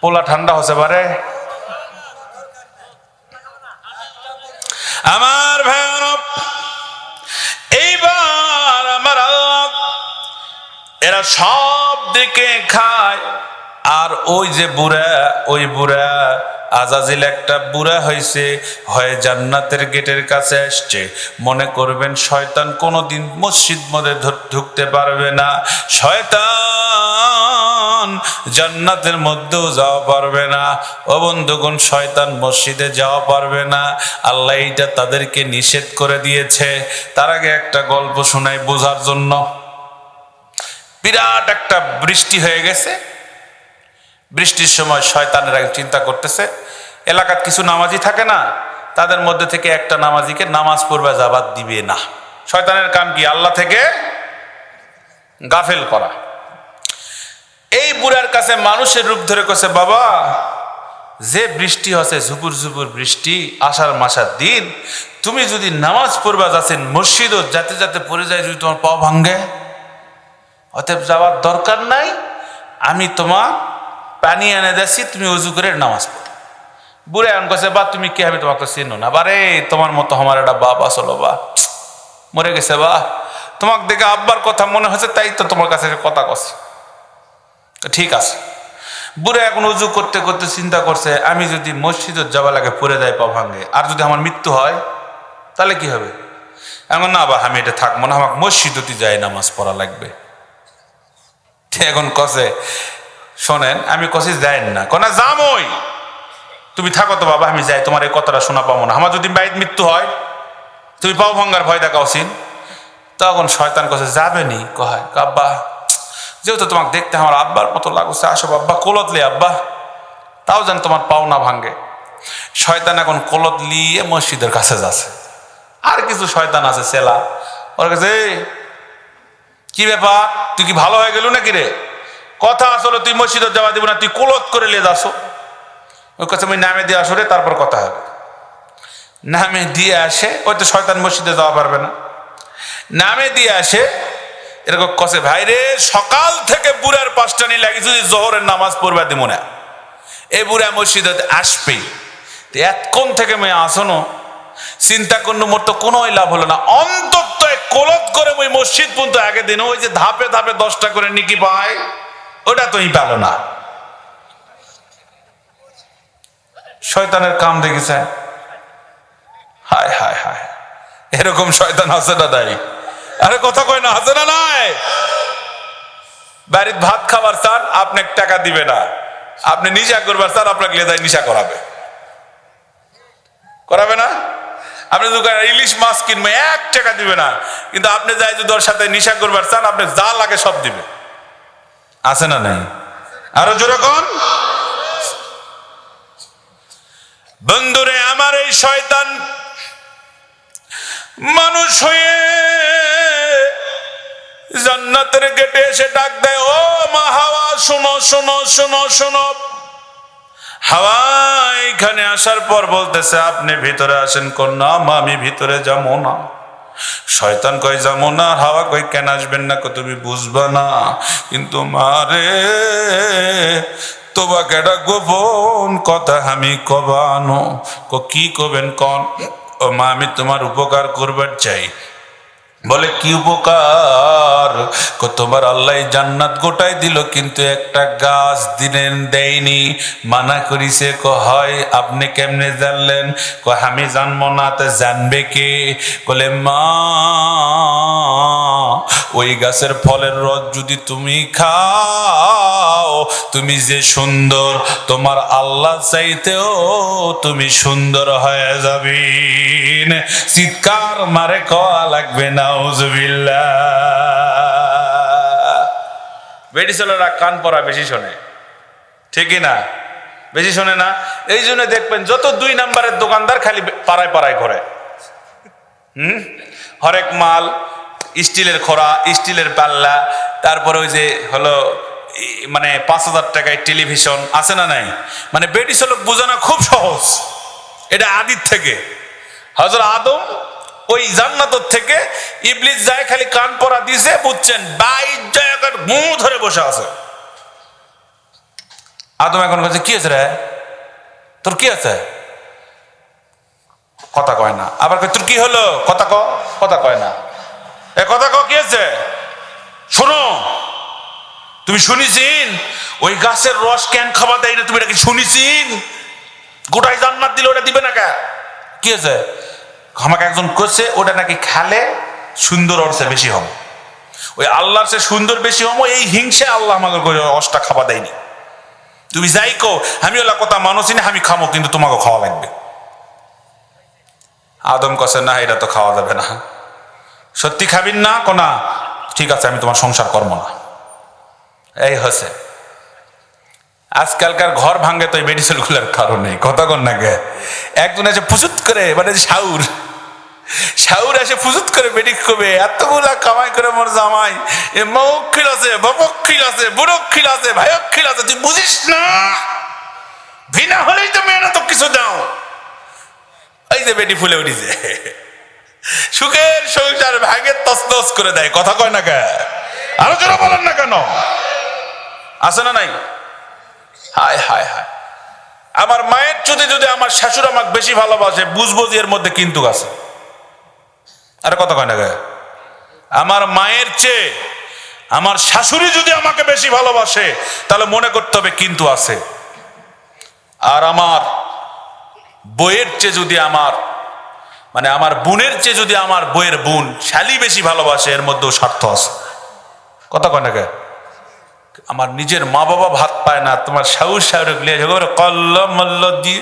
Speaker 1: পোলা ঠান্ডা হচ্ছে পারে। আমার ভাইরা, এইবার আমার আল্লাহ এরা সব দিকে খায়। আর ওই যে বুড়া, ওই বুড়া আজাজিল একটা বুড়া হয়েছে, হয় জান্নাতের গেটের কাছে আসছে। মনে করবেন শয়তান কোনোদিন মসজিদ মধ্যে ঢুকতে পারবে না, শয়তান জান্নাতের মধ্যেও যাওয়া পারবে না। ও বন্ধুগণ, শয়তান মসজিদে যাওয়া পারবে না, আল্লাহ এইটা তাদেরকে নিষেধ করে দিয়েছে। তার আগে একটা গল্প শোনাই বোঝার জন্য। বিরাট একটা বৃষ্টি হয়ে গেছে। বৃষ্টির সময় শয়তানেরা চিন্তা করতেছে, এলাকার কিছু নামাজি থাকে না, তাদের মধ্যে থেকে একটা নামাজিকে নামাজ পড়বে যাবাত দিবে না। শয়তানের কাম কি? আল্লাহ থেকে গাফেল করা। এই বুড়ার কাছে মানুষের রূপ ধরে কইছে, বাবা যে বৃষ্টি হচ্ছে, ঝুপুর ঝুপুর বৃষ্টি, আষাঢ় মাসের দিন, তুমি যদি নামাজ পড়বা যাচ্ছেন মসজিদও যাতে যাতে পড়ে যায়, যদি তোমার পা ভাঙ্গে, অতএব যাওয়ার দরকার নাই, আমি তোমার পানি এনে দিচ্ছি, তুমি উজু করে নামাজ পড়ো। বুড়ে এমন কাছে, বা তুমি কি হবে, তোমাকে চিনো না, বারে তোমার মতো আমার একটা বাপ আসলো, বা মরে গেছে, বা তোমাকে দেখে আব্বার কথা মনে হচ্ছে, তাই তো তোমার কাছে কথা কছে। ঠিক আছে। বুড়ে এখন উজু করতে করতে চিন্তা করছে, আমি যদি মসজিদে যাওয়া লাগে পড়ে যায় পা ভাঙ্গে, আর যদি আমার মৃত্যু হয়, তাহলে কি হবে? এখন না, বা আমি এটা থাকবো না, আমাকে মসজিদতে যাই নামাজ পড়া লাগবে। এখন কসে শোনেন, আমি কষে যাই না, কনা যামই, তুমি থাকো তো বাবা, আমি যাই, তোমার এই কথাটা শোনা পাবো না। আমার যদি বাইত মৃত্যু হয়, তুমি পাও ভাঙ্গার ভয় দেখাওছিন। তখন শয়তান কষে যাবে নি, কয় আব্বা, যেহেতু তোমাকে দেখতে আমার আব্বার মতো লাগছে, আসো আব্বা, কোলত লে আব্বা, তাও যেন তোমার পাও না ভাঙ্গে। শয়তান এখন কোলত লিয়ে মসজিদের কাছে যাচ্ছে। আর কিছু শয়তান আছে সেলা, ওর কাছে, কি ব্যাপার, তুই কি ভালো হয়ে গেল নাকি রে? কথা আসলে তুই মসজিদে যাওয়া দিব না, তুই কোলত করে নিয়ে যাস। ওর কাছে আমি নামে দিয়ে আসো রে, তারপর কথা হবে। নামে দিয়ে আসে, ওই তো শয়তান মসজিদে যাওয়া পারবে না। নামে দিয়ে আসে, এরকম কষে, ভাই রে, সকাল থেকে বুড়ার পাঁচটানি লাগি, যদি জোহরের নামাজ পড়বা দিব না, এই বুড়া মসজিদে আসবে, এতক্ষণ থেকে মেয়ে আসনো, চিন্তা করলো মোর তো কোনো লাভ হলো না, অন্তত কোলত করে ওই মসজিদ পর্যন্ত আগে দিন, ওই যে ধাপে ধাপে 10টা করে নিকি পায়, ওটা তুমি পেল না। শয়তানের কাম দেখেছে, হায় হায় হায়, এরকম শয়তান আছে না নাই? আরে কথা কয় না, আছে না নাই? বাড়ির ভাত খাবার চান, আপনাকে টাকা দিবে না, আপনি নিশা করবার চান, আপনাকে লেদায় নিশা করাবে, করাবে না? আপনি দোকানে ইলিশ মাছ কিনবে, 1 টাকা দিবে না, কিন্তু আপনি যাই যদি ওর সাথে নিশা করবার চান, আপনি যা লাগে সব দিবে, আছে না নাই? আরো জোরে কোন? বন্ধুরে আমার, এই শয়তান মানুষ হয়ে জান্নাতের গেটে এসে ডাক দেয়, ও মা হাওয়া, শোনো শোনো শোনো শোনো। হাওয়া এখানে আসার পর বলতেছে, আপনি ভিতরে আসেন। কন্যা, মা আমি ভিতরে যাবো না। শয়তান কয় যাবো না, হাওয়া কই কেন আসবেন না, তুমি বুঝবা না, কিন্তু মারে তোমাকে একটা গোপন কথা আমি কবানো। কি কবেন কন? ও মা, আমি তোমার উপকার করবার চাই। বলে কি উপকার? তোমার আল্লাহ জান্নাত গোটাই দিল, কিন্তু একটা গাছ দিলেন দেয়নি, মানা করিছে। হয় আপনি কেমনে জানলেন? আমি জানবো না, তা জানবে কে? বলে মা, ওই গাছের ফলের রস যদি তুমি খাও, তুমি যে সুন্দর, তোমার আল্লাহ চাইতেও তুমি সুন্দর হয়ে যাবে। চিৎকার মারে কওয়া লাগবে নাউজুবিল্লাহ। বেটি ছেলেরা কান পড়া বেশি শোনে, ঠিকই না? বেশি শোনে না, এই জন্য দেখবেন যত 2 নাম্বারের দোকানদার খালি পাড়ায় পাড়ায় ঘোরে। হরেক মাল, স্টিলের খোরা, স্টিলের পাল্লা, তারপরে ওই যে হলো মানে 5,000 টাকায় টেলিভিশন, আছে না নাই? মানে বেটি ছেলে বোঝানো খুব সহজ। এটা আদির থেকে, হযরত আদম ওই জান্নাতের থেকে ইবলিস যায় খালি কান পরা দিয়েছে, বুঝছেন, 22 জায়গার মুঁ ধরে বসে আছে। আদম এখন কাছে, কি আছে রে তোর, কি আছে? কথা কয় না। আবার তোর কি হলো? কথা কয় না। এ কথা কি আছে? শোনো, তুমি শুনিছিন ওই গাছের রস কেন খাওয়া দেয় না? তুমি এটা কি শুনিছিন? গোটাই জান্নাত দিলে ওটা দিবে না কে? কি আছে? আমাকে একজন করছে ওটা নাকি খালে সুন্দর অর্থে বেশি হম, ওই আল্লাহর সে সুন্দর বেশি হম, এই হিংসে আল্লাহ আমাকে অষ্টা খাওয়া দেয়নি। তুমি যাই কো, আমি ওলা কথা মানুষই না, আমি খামো, কিন্তু তোমাকে খাওয়া লাগবে। আদম কছে, না এটা তো খাওয়া যাবে না। সত্যি খাবিন না? কোনা ঠিক আছে, আমি তোমার সংসার করবো না। এই হচ্ছে আজকালকার ঘর ভাঙ্গে তো এই মেডিসিন গুলার কারণে। কথা কন না গে? একজন এসে ফুসুত করে, মানে শাউর এসে ফুসুত করে বেডিক করবে, এতগুলা কামাই করে মোর জামাই এ মৌখিল আছে, বপক্ষিল আছে, বুড়ক্ষিল আছে, ভাইক্ষিল আছে, তুই বুঝিস না? ভিনা হলেই তো মেয়ে না তো কিছু দাও। এই যে বেটি ফুলে উঠিছে, সুখের সংসার ভাগে তসনস করে দেয়। কথা কয় না কে? আলোচনা বলেন না কেন? আছে না নাই? হায় হায় হায়, আমার মায়ের যদি আমার শাশুড় আমাকে বেশি ভালোবাসে, বুঝবো যে এর মধ্যে কিন্তু আছে। আরে কথা কয় না গে? আমার মায়ের চেয়ে আমার শাশুড়ি যদি আমাকে বেশি ভালোবাসে, তাহলে মনে করতে হবে কিন্তু আছে। আর আমার বইয়ের চেয়ে যদি আমার মানে আমার বোনের চেয়ে যদি আমার বইয়ের বোন শালি বেশি ভালোবাসে, এর মধ্যেও স্বার্থ আছে। কথা কয় না কে? আমার নিজের মা বাবা ভাত পায় না, তোমার শাহুর শাহুরে কল্ল মল্ল দিয়ে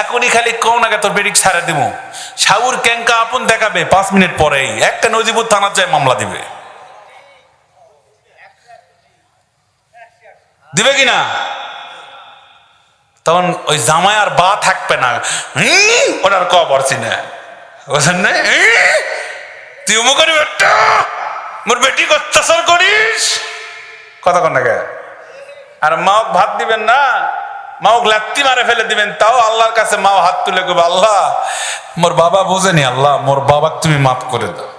Speaker 1: এখনই খালি কও না কে তোর বেডিক ছাড়া দিব, শাহুর ক্যাঙ্কা আপন দেখাবে 5 মিনিট পরেই একটা নজিপুর থানার যায় মামলা দিবে। দিবে কিনা? তখন ওই জামাই আর বা থাকবে না, ওটার ক পারছি না, বুঝলেন না? তুই উমুকের বেটা মোর বেটি অত্যাচার করিস, কথা কন না কে? আর মাও ভাত দিবেন না, মাও লাত্তি মারে ফেলে দিবেন, তাও আল্লাহর কাছে মাও হাত তুলে কবে, আল্লাহ মোর বাবা বোঝেনি, আল্লাহ মোর বাবা তুমি মাফ করে দাও।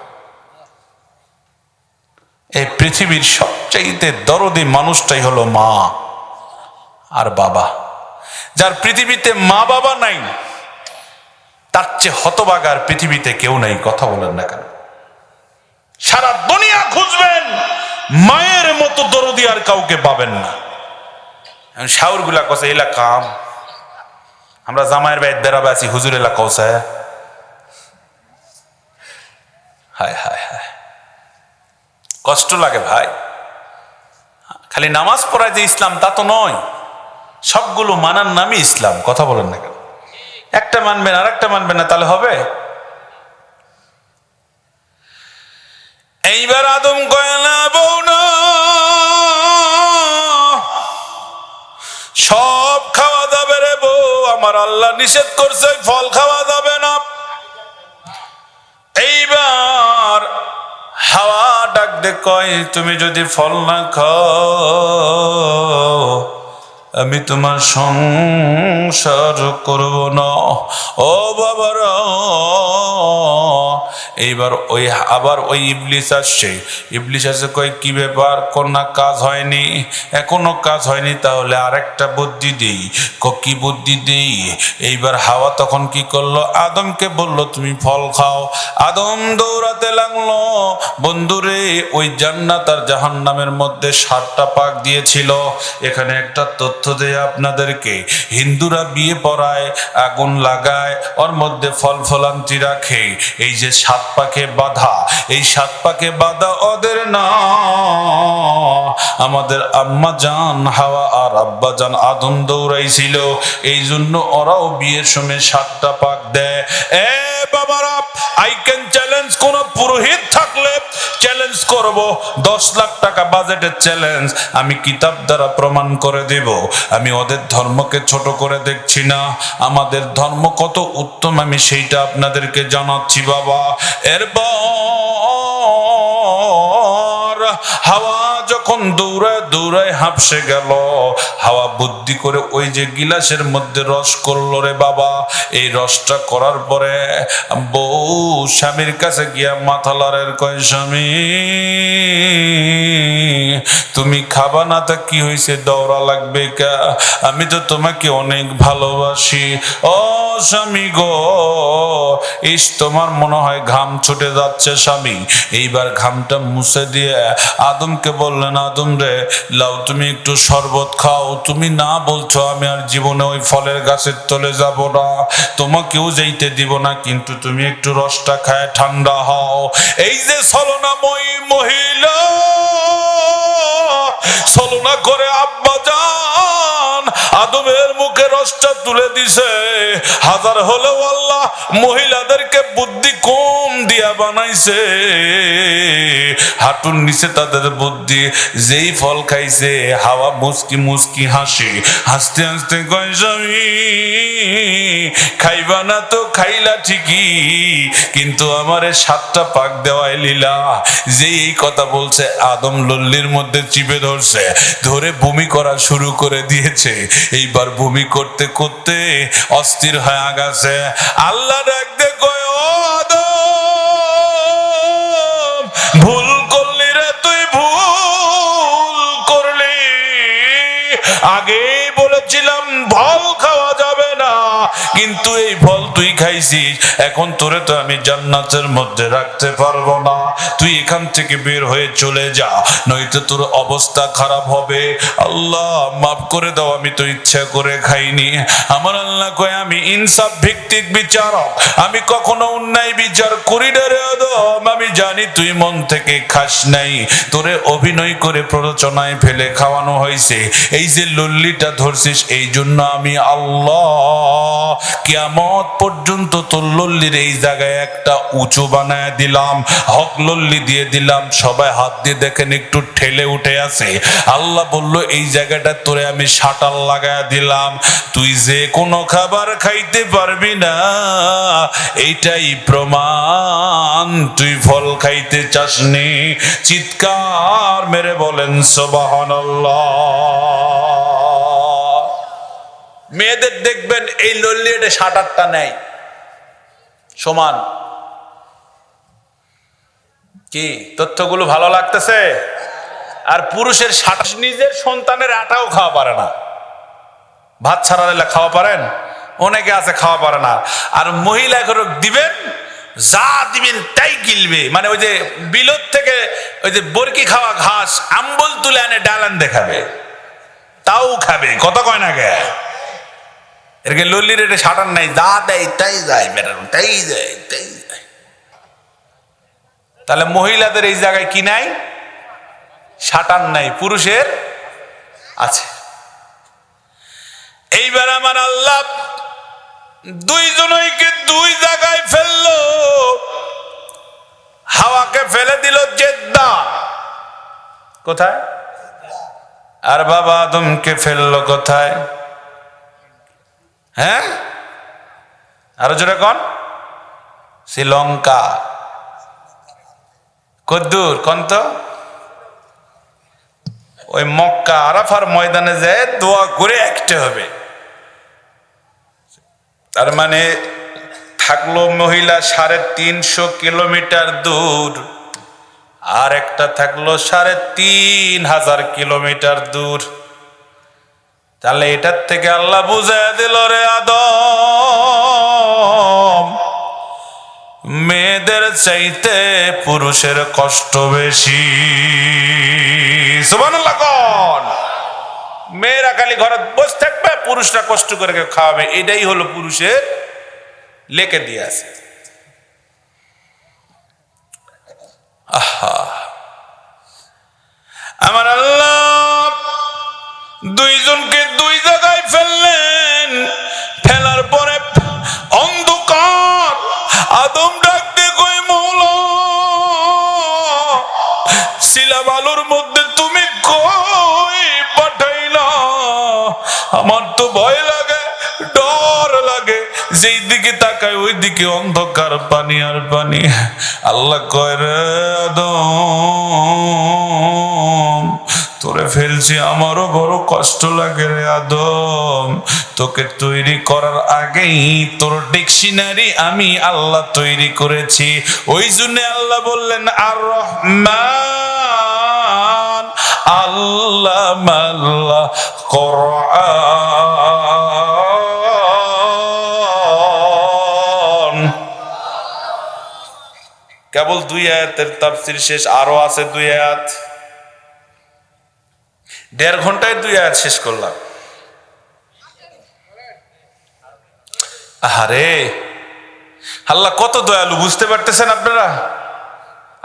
Speaker 1: এই পৃথিবীর সবচাইতে দরদি মানুষটাই হলো মা আর বাবা। যার পৃথিবীতে মা বাবা নাই তার চেয়ে হতভাগার পৃথিবীতে কেউ নাই। কথা বলেন না কেন? সারা দুনিয়া খুঁজবেন, মায়ের মতো দরদি আর কাউকে পাবেন না। শাউর গুলা কষে এলা কাম, আমরা জামাইয়ের বাইর বেড়াবে আছি, হুজুর এলা কষে, হায় হায় হায়, কষ্ট লাগে ভাই। খালি নামাজ পড়ায় যে ইসলাম তা তো নয়, সবগুলো মানার নামই ইসলাম। কথা বলেন না কেন? একটা মানবেন আর একটা মানবেন না, তাহলে হবে? এইবার আদম কয় না বউ না, সব খাওয়া যাবে রে বউ, আমার আল্লাহ নিষেধ করছে ফল খাওয়া যাবে না। এইবার হাওয়া ডাক দে কয় তুমি যদি ফল না খাও আমি তোমার সংসার করব না। ও বাবারা, এইবার ওই আবার ওই ইবলিস আসছে, ইবলিস আসে কয় কি ব্যাপার, কোনা কাজ হয়নি, এখনো কাজ হয়নি, তাহলে আরেকটা বুদ্ধি দেই। কি বুদ্ধি দেই? এইবার হাওয়া তখন কি করলো, আদমকে বলল তুমি ফল খাও। আদম দৌড়াতে লাগলো। বন্ধুরে, ওই জান্নাত আর জাহান্নামের মধ্যে 7টা পাক দিয়েছিল। এখানে একটা তথ্য দেয় আপনাদেরকে, হিন্দুরা বিয়ে পড়ায়, আগুন লাগায়, ওর মধ্যে ফল ফলান্তি রাখে। এই যে 7 পাকে বাঁধা, এই 7 পাকে বাঁধা ওদের না, আমাদের আম্মা জান হাওয়া আর আব্বা জান আদম দৌড়াইছিল, এই জন্য ওরাও বিয়ের সময় 7টা পাক দেয়। এ বাবারা, আই ক্যান চ্যালেঞ্জ, কোন পুরোহিত থাকলে চ্যালেঞ্জ করব, 10 লাখ টাকা বাজেটের চ্যালেঞ্জ, আমি কিতাব দ্বারা প্রমাণ করে দেব। আমি ওদের ধর্মকে ছোট করে দেখছি না, আমাদের ধর্ম কত উত্তম আমি সেইটা আপনাদেরকে জানাচ্ছি বাবা। এরপর হাওয়া যখন দৌড়ায় দৌড়ায় হাঁপসে গেল, হাওয়া বুদ্ধি করে ওই যে গিলাসের মধ্যে রস করলো রে বাবা। এই রসটা করার পরে বউ স্বামীর কাছে গিয়া মাথা লড়ের কয়, স্বামী তুমি খাবা না তা কি হয়েছে, দৌড়া লাগবে কা, আমি তো তোমাকে অনেক ভালোবাসি। ও স্বামী গো, ইস তোমার মনে হয় ঘাম ছুটে যাচ্ছে স্বামী। এইবার ঘামটা মুছে দিয়ে আদমকে বললেন, আদম রে লাও তুমি একটু শরবত খাও, তুমি না বলছো আমি আর জীবনে ওই ফলের গাছের তলে যাব না, তোমাকেও যাইতে দিব না, কিন্তু তুমি একটু রসটা খায় ঠান্ডা হও। এই যে ছলনাময়ী মহিলা ছলনা করে আব্বা জান আদমের মুখে রসটা তুলে দিছে। হাজার হলেও আল্লাহ মহিলাদেরকে বুদ্ধি কম দিয়া বানাইছে, হাঁটুর নিচে তাদের বুদ্ধি। যেই ফল খাইছে হাওয়া মুস্কি মুস্কি হাসি, হাসতে হাসতে কয়, স্বামী খাইবা না তো খাইলা ঠিকই, কিন্তু আমারে 7টা পাক দেওয়াই লীলা। যেই এই কথা বলছে আদম লল্লির মধ্যে চিপে ধরছে, ধরে বমি করা শুরু করে দিয়েছে। এইবার বমি করতে করতে অস্থির হয়ে গেছে। আল্লাহ ডাকতে কয়, ও আদম ভুল করলি রে, তুই ভুল করলি, আগেই বলেছিলাম ফল খাওয়া যাবে না, কিন্তু এই ফল তুই খাইছিস, এখন তোরে তো আমি জান্নাতের মধ্যে রাখতে পারবো না, তুই এখান থেকে বের হয়ে চলে যা, নয়তো তোর অবস্থা খারাপ হবে। আল্লাহ মাফ করে দাও, আমি তো ইচ্ছা করে খাইনি। আমার আল্লাহ কয় আমি ইনসাফ ভিত্তিক বিচারক, আমি কখনো অন্যায় বিচার করি না রে আদম। আমি জানি তুই মন থেকে খাস নাই, তোরে অভিনয় করে প্ররোচনায় ফেলে খাওয়ানো হয়েছে। এই যে লল্লিটা ধরছিস, এই জন্য আমি আল্লাহ কিয়ামত পর্যন্ত তোর লল্লির এই জায়গায় একটা উঁচু বানায় দিলাম, হক লল্লি দিয়ে দিলাম। সবাই হাত দিয়ে দেখেন একটু ঠেলে উঠে আছে। আল্লাহ বলল এই জায়গাটা তোরে আমি শাটার লাগায় দিলাম, তুই যে কোনো খাবার খাইতে পারবি না, এইটাই প্রমাণ তুই ফল খাইতে চাসনি। চিৎকার মেরে বলেন সুবহানাল্লাহ। মেয়েদের দেখবেন এই লল্লি এটা শাটারটা নেই সমান। কি তথ্যগুলো ভালো লাগতেছে? আর পুরুষের শাটার নিজের সন্তানের আটাও খাওয়া পারে না। ভাত ছাড়া দিলে খাওয়া পারেন? অনেকে আছে খাওয়া পারে না। আর মহিলা দিবেন, যা দিবেন তাই গিলবে। মানে ওই যে বিলত থেকে ওই যে বরকি খাওয়া ঘাস আম্বল তুলে আনে ডালান দেখাবে, তাও খাবে। কথা কয় না গে? এরকে লল্লির এটা শাটার নাই, যা দেয় তাই যায়, বেটার তাই যায় তাই যায়। তাহলে মহিলাদের এই জায়গায় কি নাই? শাটার নাই, পুরুষের আছে। এইবার আমার আল্লাহ দুইজনকে দুই জায়গায় ফেললো। হাওয়াকে ফেলে দিল জেদ্দা, কোথায়? আর বাবা আদমকে ফেললো কোথায়? হ্যাঁ, আরো জোরে কোন? শ্রীলঙ্কা। কদ্দুর কোন তো? ওই মক্কা আরাফার ময়দানে যায় দোয়া করে একটা হবে। তার মানে থাকলো মহিলা 350 কিলোমিটার দূর, আর একটা থাকলো 3500 কিলোমিটার দূর। তাহলে এটার থেকে আল্লাহ বুঝায় দিল, রে আদম, মেয়েদের চাইতে পুরুষের কষ্ট বেশি। সুবহানাল্লাহ কোন? মেয়েরা খালি ঘরে বসে থাকবে, পুরুষরা কষ্ট করে খাওয়াবে। এটাই হলো পুরুষের লেখে দিয়ে আছে। আহা, আমার আল্লাহ দুইজনকে দুই জায়গায় ফেললেন। ফেলার পরে অন্ধকার। আদম ডাকতে কই, মওলা শিলা বালুর মধ্যে তুমি কই পাঠাইলা? আমার তো ভয় লাগে, ডর লাগে, যেই দিকে তাকায় ওই দিকে অন্ধকার, পানি আর পানি। আল্লাহ কয়, রে আদম, তোরে ফেলছি, আমারও বড় কষ্ট লাগে রে আদম। তোকে তৈরি করার আগেই তোর ডিকশনারি আমি আল্লাহ তৈরি করেছি। ওই জন্য আল্লাহ বললেন আর রহমান আল্লামাল কোরআন। কেবল 2 আয়াতের তাফসীর শেষ, আরো আছে 2 আয়াত। 1.5 ঘন্টায় 2 আয়াত শেষ করলাম। আরে আল্লাহ কত দয়ালু, বুঝতে পারতেছেন আপনারা?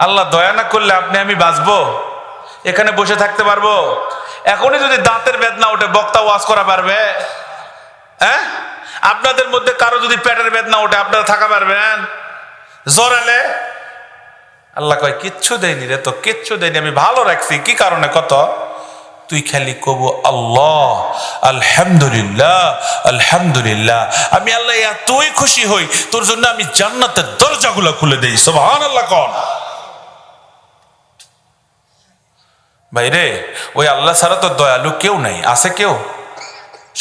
Speaker 1: আল্লাহ দয়া না করলে আপনি আমি বাঁচবো? এখানে বসে থাকতে পারবো? এখনই যদি দাঁতের বেদনা ওঠে, বক্তা ওয়াজ করা পারবে? হ্যাঁ, আপনাদের মধ্যে কারো যদি পেটের বেদনা ওঠে, আপনারা থাকা পারবেন? জ্বর এলে আল্লাহ কয় কিচ্ছু দেয়নি রে, তো কিচ্ছু দেয়নি, আমি ভালো রাখছি। কি কারণে? কত তুই খালি কবু আল্লাহ আলহামদুলিল্লাহ আলহামদুলিল্লাহ। আমি আল্লাহ এতই খুশি হই, তোর জন্য আমি জান্নাতের দরজাগুলো খুলে দেই। সুবহানাল্লাহ কোন? ভাইরে, ওই আল্লাহ ছাড়া তো দয়ালু কেউ নাই। আছে কেউ?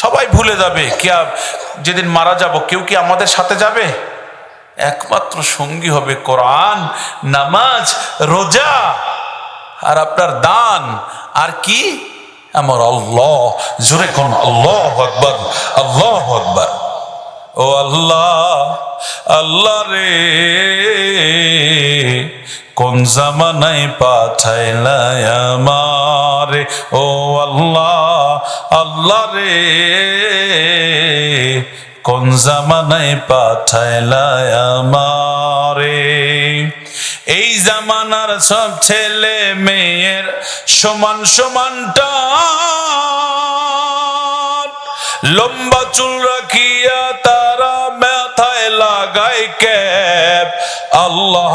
Speaker 1: সবাই ভুলে যাবে। যেদিন মারা যাব, কেউ কি আমাদের সাথে যাবে? একমাত্র সঙ্গী হবে কোরআন, নামাজ, রোজা আর আপনার দান। আর কি? আমার আল্লাহ। জোরে কোন আল্লাহু আকবার, আল্লাহু আকবার। ও আল্লাহ, আল্লাহ রে কোন জামানায় পাঠাইলা আমারে, ও আল্লাহ, আল্লাহ রে কোন জামানায় পাঠাইলা আমারে। এই জামানার সব ছেলে মেয়ের সমান সমান টান, লম্বা চুল রাখিয়া তারা মাথায় লাগায় ক্যাপ। আল্লাহ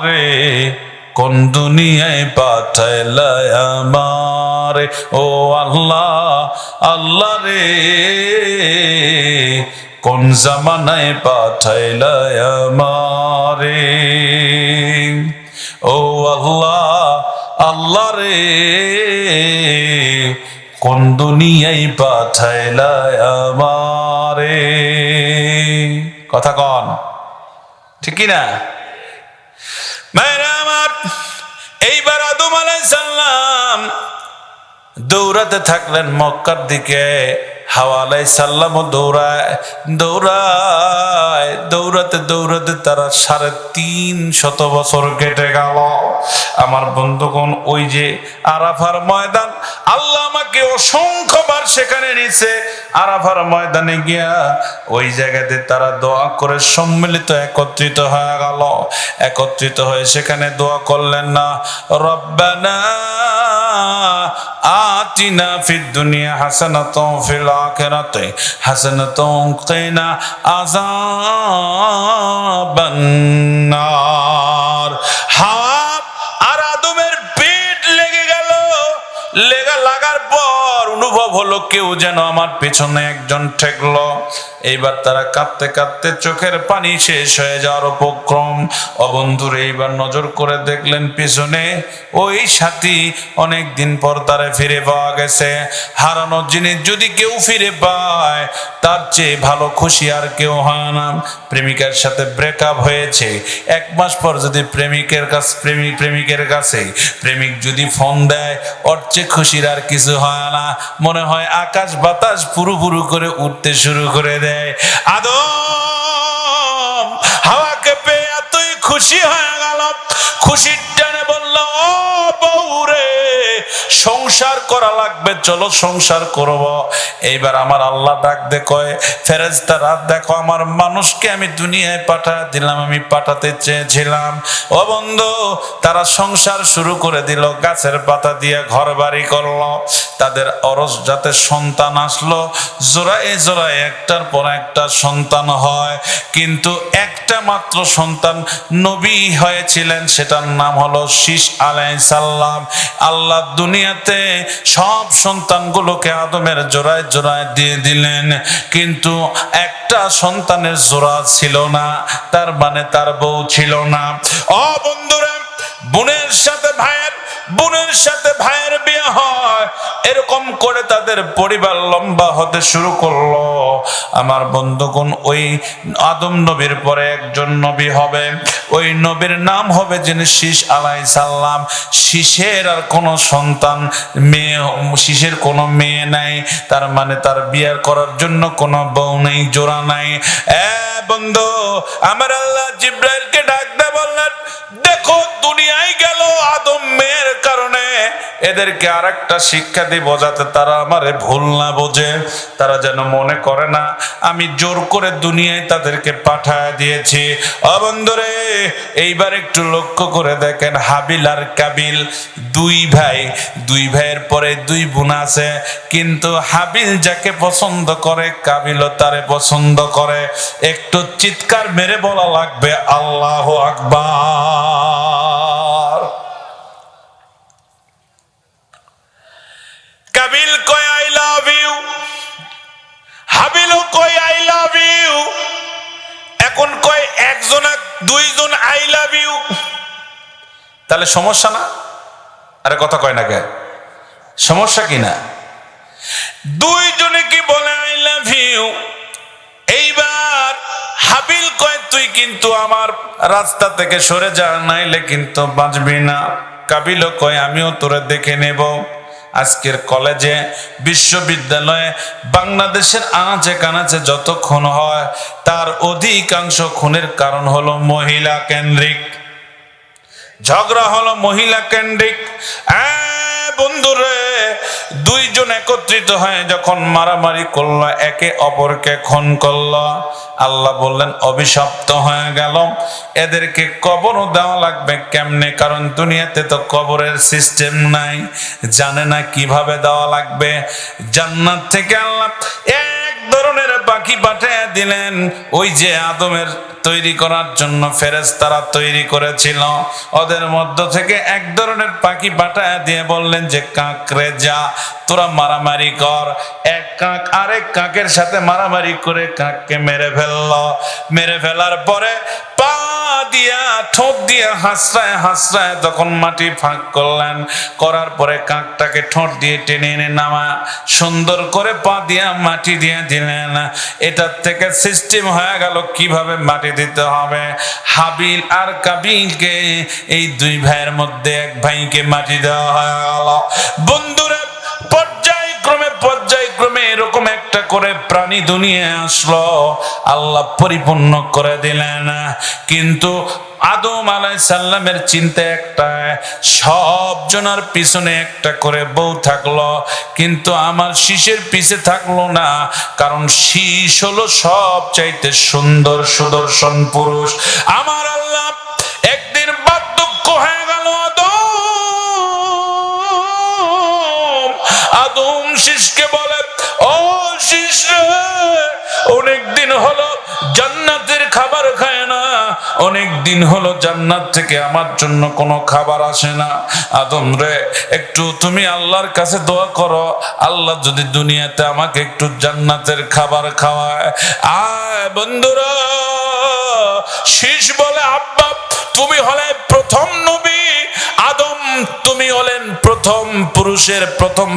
Speaker 1: রে কোন দুনিয়ায় পাঠাইলা আমারে, ও আল্লাহ, আল্লাহ রে কোন জামানায় পাঠাইলা আমারে। ও আল্লাহ, আল্লাহ রে কোন দুনিয়ায় পাঠাইলা আমারে। কথা কন ঠিক কি না? মেরা আমার, এইবার আদম আলাইহিস সালাম দৌড়াতে থাকলেন মক্কার দিকে। হাওয়া আলাইহিস সালাম দৌড়াতে দৌড়াতে তারা 350 বছর কেটে গেল। আমার বন্ধুগণ, ওই যে আরাফার ময়দান, আল্লাহ আমাকে অসংখ্যবার সেখানে নিছে। আরাফার ময়দানে গিয়া ওই জায়গাতে তারা দোয়া করে সম্মিলিত একত্রিত হয়ে গেল। একত্রিত হয়ে সেখানে দোয়া করলেন না, রব্বানা আতিনা ফিদ দুনিয়া হাসানাতাও ফিল আখিরাতি হাসানাতাও কিনা আযাবান নার। হাওয়া আর আদমের পেট লেগে গেল। লাগার পর অনুভব হলো কেউ যেন আমার পেছনে একজন ঠেকলো। এইবার তারা কাঁদতে কাঁদতে চোখের পানি শেষ হয়ে যাওয়ার উপক্রম। বন্ধুরে এইবার নজর করে দেখলেন পিছনে ওই সাথী অনেক দিন পর তারা ফিরে পাওয়া গেছে। হারানো জিনিস যদি কেউ ফিরে পায় তার চেয়ে ভালো খুশি আর কেউ হয় না। প্রেমিকার সাথে ব্রেকআপ হয়েছে, 1 মাস পর যদি প্রেমিকের কাছে প্রেমিক যদি ফোন দেয়, ওর চেয়ে খুশির আর কিছু হয় না। মনে হয় আকাশ বাতাস পুরু পুরু করে উঠতে শুরু করে দেয়। আদম হাওয়াকে পেয়ে এতই খুশি হয়ে গেল, খুশির টানে বলল, ও বউরে সংসার করা লাগবে, চলো সংসার করব। এইবার আমার আল্লাহ ডাক দে কয়, ফেরেশতারা দেখো আমার মানুষকে আমি দুনিয়ায় পাঠিয়ে দিলাম, আমি পাঠাতে চেয়েছিলাম। ও বন্ধু, তারা সংসার শুরু করে দিল, গাছের পাতা দিয়ে ঘর বাড়ি করলো। তাদের অরস যাতে সন্তান আসলো, জোড়ায় জোড়ায় একটার পর একটা সন্তান হয়, কিন্তু একটা মাত্র সন্তান নবী হয়েছিলেন, সেটার নাম হলো শীষ আলাইহিস সালাম। আল্লাহ দুনিয়াতে সব সন্তানগুলোকে আদমের জোড়ায় জোড়ায় দিয়ে দিলেন, কিন্তু একটা সন্তানের জোড়া ছিল না, তার মানে তার বউ ছিল না। ও বন্ধুরা, বোনের সাথে ভাইয়ের বিয়ে হয়, এরকম করে তাদের পরিবার লম্বা হতে শুরু করলো। আমার বন্ধুগণ, ওই আদম নবীর পরে একজন নবী হবে, ওই নবীর নাম হবে যিনি শীষ আলাইহিস সালাম। শীষের আর কোনো সন্তান শীষের কোনো মেয়ে নাই, তার মানে তার বিয়ে করার জন্য কোনো বউ নেই, জোড়া নাই। বন্ধু, আমার আল্লাহ জিব্রাইলকে ডাক দে বললেন, দেখো দুনিয়ায় গেল আদম মেয়ের কারণে, এদেরকে আরেকটা শিক্ষা দিব যাতে তারা আমারে ভুল না বোঝে, তারা যেন মনে করে না আমি জোর করে দুনিয়ায় তাদেরকে পাঠায় দিয়েছি। ও বন্ধুরে, এইবার একটু লক্ষ্য করে দেখেন, হাবিল আর কাবিল দুই ভাইয়ের পরে 2 বোন আছে, কিন্তু হাবিল যাকে পছন্দ করে কাবিলও তারে পছন্দ করে। একটু চিৎকার মেরে বলা লাগবে আল্লাহু আকবার। কাবিল কয় আই লাভ ইউ, হাবিলও কয় আই লাভ ইউ। এখন কয় দুইজন আই লাভ ইউ, তাহলে সমস্যা না? আরে কথা কয় না কে? সমস্যা কি না? দুইজনে কি বলে আই লাভ ইউ। এইবার হাবিল কয় তুই কিন্তু আমার রাস্তা থেকে সরে যা, নাইলে কিন্তু বাঁচবি না। কাবিলও কয় আমিও তোরে দেখে নেব। আজকের কলেজে, বিশ্ববিদ্যালয়ে, বাংলাদেশের আনাচে কানাচে যত খুন হয় তার অধিকাংশ খুনের কারণ হলো মহিলা কেন্দ্রিক, ঝগড়া হলো মহিলা কেন্দ্রিক। বন্ধুরে, দুইজন একত্রিত হয়ে যখন মারামারি করলো, একে অপরকে খুন করলো, আল্লাহ বললেন অভিশপ্ত হয়ে গেল। এদেরকে কবরও দেওয়া লাগবে কেমনে? কারণ দুনিয়াতে তো কবরের সিস্টেম নাই, জানে না কিভাবে দেওয়া লাগবে। জান্নাত থেকে আল্লাহ এক ধরনের পাখি পাঠিয়ে দিলেন, ওই যে আদমের তৈরি করার জন্য ফেরেশতারা তৈরি করেছিল, ওদের মধ্য থেকে এক ধরনের পাখি পাঠায় দিয়ে বললেন যে কাকরে যা তোরা মারামারি কর। এক কাক আরেক কাকের সাথে মারামারি করে কাককে মেরে ফেললো। মেরে ফেলার পরে পা দিয়া ঠোঁট দিয়া হাসরায় হাসরায় তখন মাটি ফাঁক করলেন, করার পরে কাকটাকে ঠোঁট দিয়ে টেনে এনে নামা সুন্দর করে পা দিয়া মাটি দিয়ে দিলেন। এটার থেকে সিস্টেম হয়ে গেল কিভাবে মাটি দিতে হবে। হাবিল আর কাবিলকে, এই দুই ভাইয়ের মধ্যে এক ভাইকে মাটি দেওয়া হয়ে গেল। বন্ধুরা, পর্যায়ক্রমে এরকম একটা করে প্রাণী দুনিয়ায় আসলো, আল্লাহ পরিপূর্ণ করে দিলেন। কিন্তু আদম আলাইহিস সালামের চিন্তা একটা, সব জনের পিছনে একটা করে বউ থাকলো, কিন্তু আমার শীষের পিছে থাকলো না, কারণ শীষ হলো সব চাইতে সুন্দর সুদর্শন পুরুষ। আমার আল্লাহ একদিন বার্ধক্য হয়ে গেল, আদম শীষকে বলে, ও শীষ, অনেক দিন হলো জান্নাতের খাবার খায় না, অনেক দিন হলো জান্নাত থেকে আমার জন্য কোনো খাবার আসে না। আদম রে, একটু তুমি আল্লাহর কাছে দোয়া করো, আল্লাহ যদি দুনিয়াতে আমাকে একটু জান্নাতের খাবার খাওয়ায়। বন্ধুরা, শীষ বলে, আব্বা তুমি হলে প্রথম নবী, আদম তুমি হলেন প্রথম পুরুষের প্রথম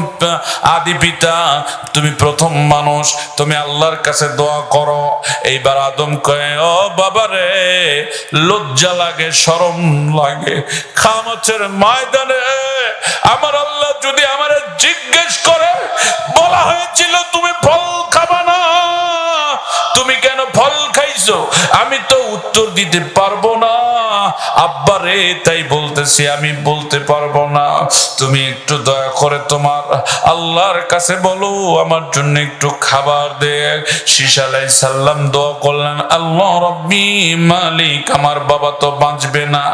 Speaker 1: আদি পিতা, তুমি প্রথম মানুষ, তুমি আল্লাহর কাছে দোয়া করো। এইবার আদম কয়ে, ও বাবা রে, লজ্জা লাগে, শরম লাগে, কিয়ামতের ময়দানে আমার আল্লাহ যদি আমারে জিজ্ঞেস করে, বলা হয়েছিল তুমি ফল খাবা না, তুমি কেন ফল খাইছো, আমি তো উত্তর দিতে পারবো না। আব্বা রে, তাই বলতেছি আমি বলতে পারবো না, তুমি একটু দয়া করে তোমার আল্লাহর কাছে বলো আমার জন্য একটু খাবার দে। শীষ আলাইহিস সালাম দোয়া করলেন, আল্লাহ রব্বি মালিক, আমার বাবা তো বাঁচবে না,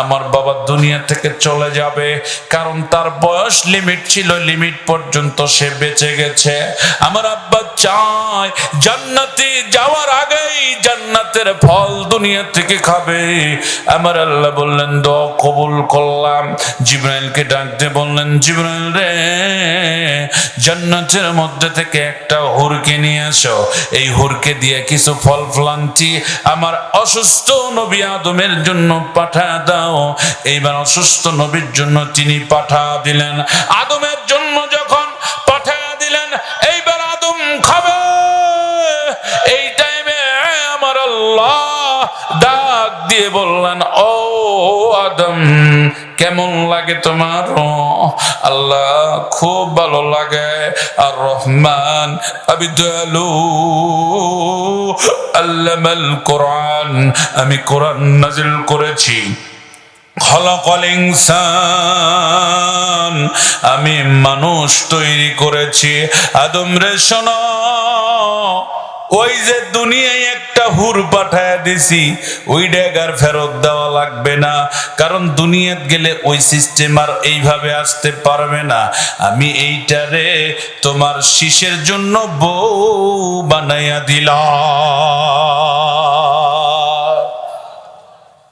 Speaker 1: আমার বাবা দুনিয়া থেকে চলে যাবে, কারণ তার বয়স লিমিট ছিল, লিমিট পর্যন্ত সে বেঁচে গেছে। আমার আব্বা চায় জান্নাতে যাওয়ার আগেই জান্নাতের ফল দুনিয়া থেকে খাবে। আমার আল্লাহ বললেন দোয়া কবুল করলাম। জিবরাইলকে ডাকতে বললেন, জিবরাইল রে, জান্নাতের মধ্যে থেকে একটা হুরকে নিয়ে আসো, এই হুরকে দিয়ে কিছু ফল ফলান্তি আমার অসুস্থ নবী আদমের জন্য পাঠা দাও। এইবার অসুস্থ নবীর জন্য তিনি পাঠা দিলেন। আদমের জন্য যখন পাঠা দিলেন, এইবার আদম খাবে। এই টাইমে আমার আল্লাহ ডাক দিয়ে বললেন, ও আদম, কেমন লাগে তোমার? আল্লাহ খুব ভালো লাগে, আর রহমান, আমি দয়ালু, আল্লামাল কোরআন, আমি কোরআন নাজিল করেছি। খলাকাল ইনসান, আমি মানুষ তৈরি করেছি। আদম রে শোনো, ওই যে দুনিয়ায় একটা হুর পাঠায় দিছি, ওই ডেগার ফেরত দেওয়া লাগবে না, কারণ দুনিয়াত গেলে ওই সিস্টেম আর এইভাবে আসতে পারবে না। আমি এইটারে তোমার শীষের জন্য বউ বানাইয়া দিলাম।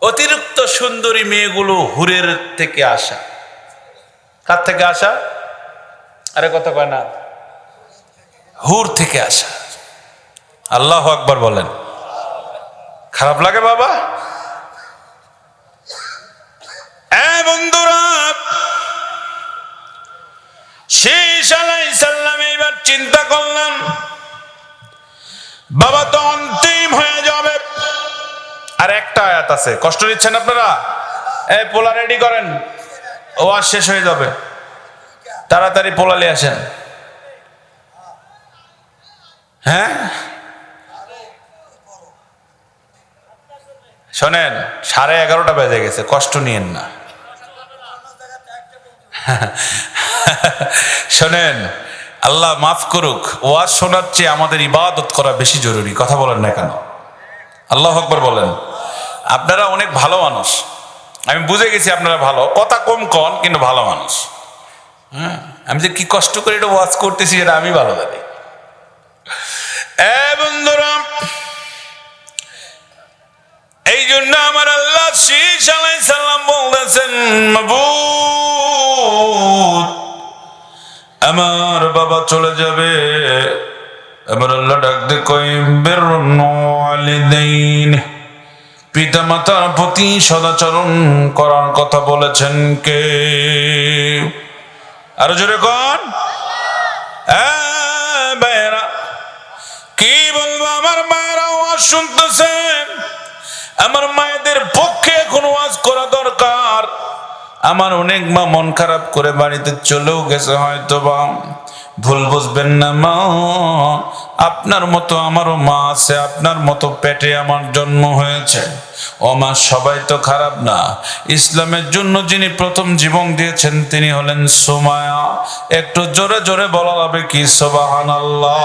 Speaker 1: অতিরিক্ত সুন্দরী মেয়েগুলো হুরের থেকে আসা। কার থেকে আসা? আরে কথা কয় না, হুর থেকে আসা। আল্লাহু আকবার বলেন। খারাপ লাগে বাবা? বন্ধুরা, শীষ আলাইহিস সালাম এবার চিন্তা করলেন, বাবা তো অন্তিম হয়ে যাবে। আর একটা আয়াত আছে, কষ্ট নিচ্ছেন আপনারা? পোলা রেডি করেন, ওয়াজ শেষ হয়ে যাবে। তাড়াতাড়ি পোলালে আসেন। হ্যাঁ শোনেন, 11:30 বেজে গেছে, কষ্ট নিয়েন না। শোনেন, আল্লাহ মাফ করুক, ওয়াজ শোনার চেয়ে আমাদের ইবাদত করা বেশি জরুরি। কথা বলেন না কেন? আল্লাহু আকবার বলেন। আপনারা অনেক ভালো মানুষ, আমি বুঝে গেছি আপনারা ভালো, কথা কম কন কিন্তু ভালো মানুষ। হ্যাঁ, আমি যে কি কষ্ট করে এটা ওয়াজ করতেছি এটা আমি ভালো জানি। বন্ধুরা, এই জন্য আমার আল্লাহ শীষ আলাইহিস সালাম বলতেছেন, মাবুদ আমার বাবা চলে যাবে, আমার আল্লাহ ডাক দে কয় বিররুল ওয়ালিদাইন, পিতা মাতার প্রতি সদাচরণ করার কথা বলেছেন কে? আরো জোরে কোন? ভাইয়েরা, কি বলবো, আমার মায়েরা ওয়াজ শুনতেছেন, আমার মায়েদের পক্ষে এখন ওয়াজ করা দরকার। আমার অনেক মা মন খারাপ করে বাড়িতে চলেও গেছে, হয়তো বা ভুল বুঝবেন না মা, আপনার মতো আমারও মা আছে, আপনার মতো পেটে আমার জন্ম হয়েছে। ও মা, সবাই তো খারাপ না। ইসলামের জন্য যিনি প্রথম জীবন দিয়েছেন তিনি হলেন সুমায়া। একটু জোরে জোরে বলা যাবে কি সুবহানাল্লাহ?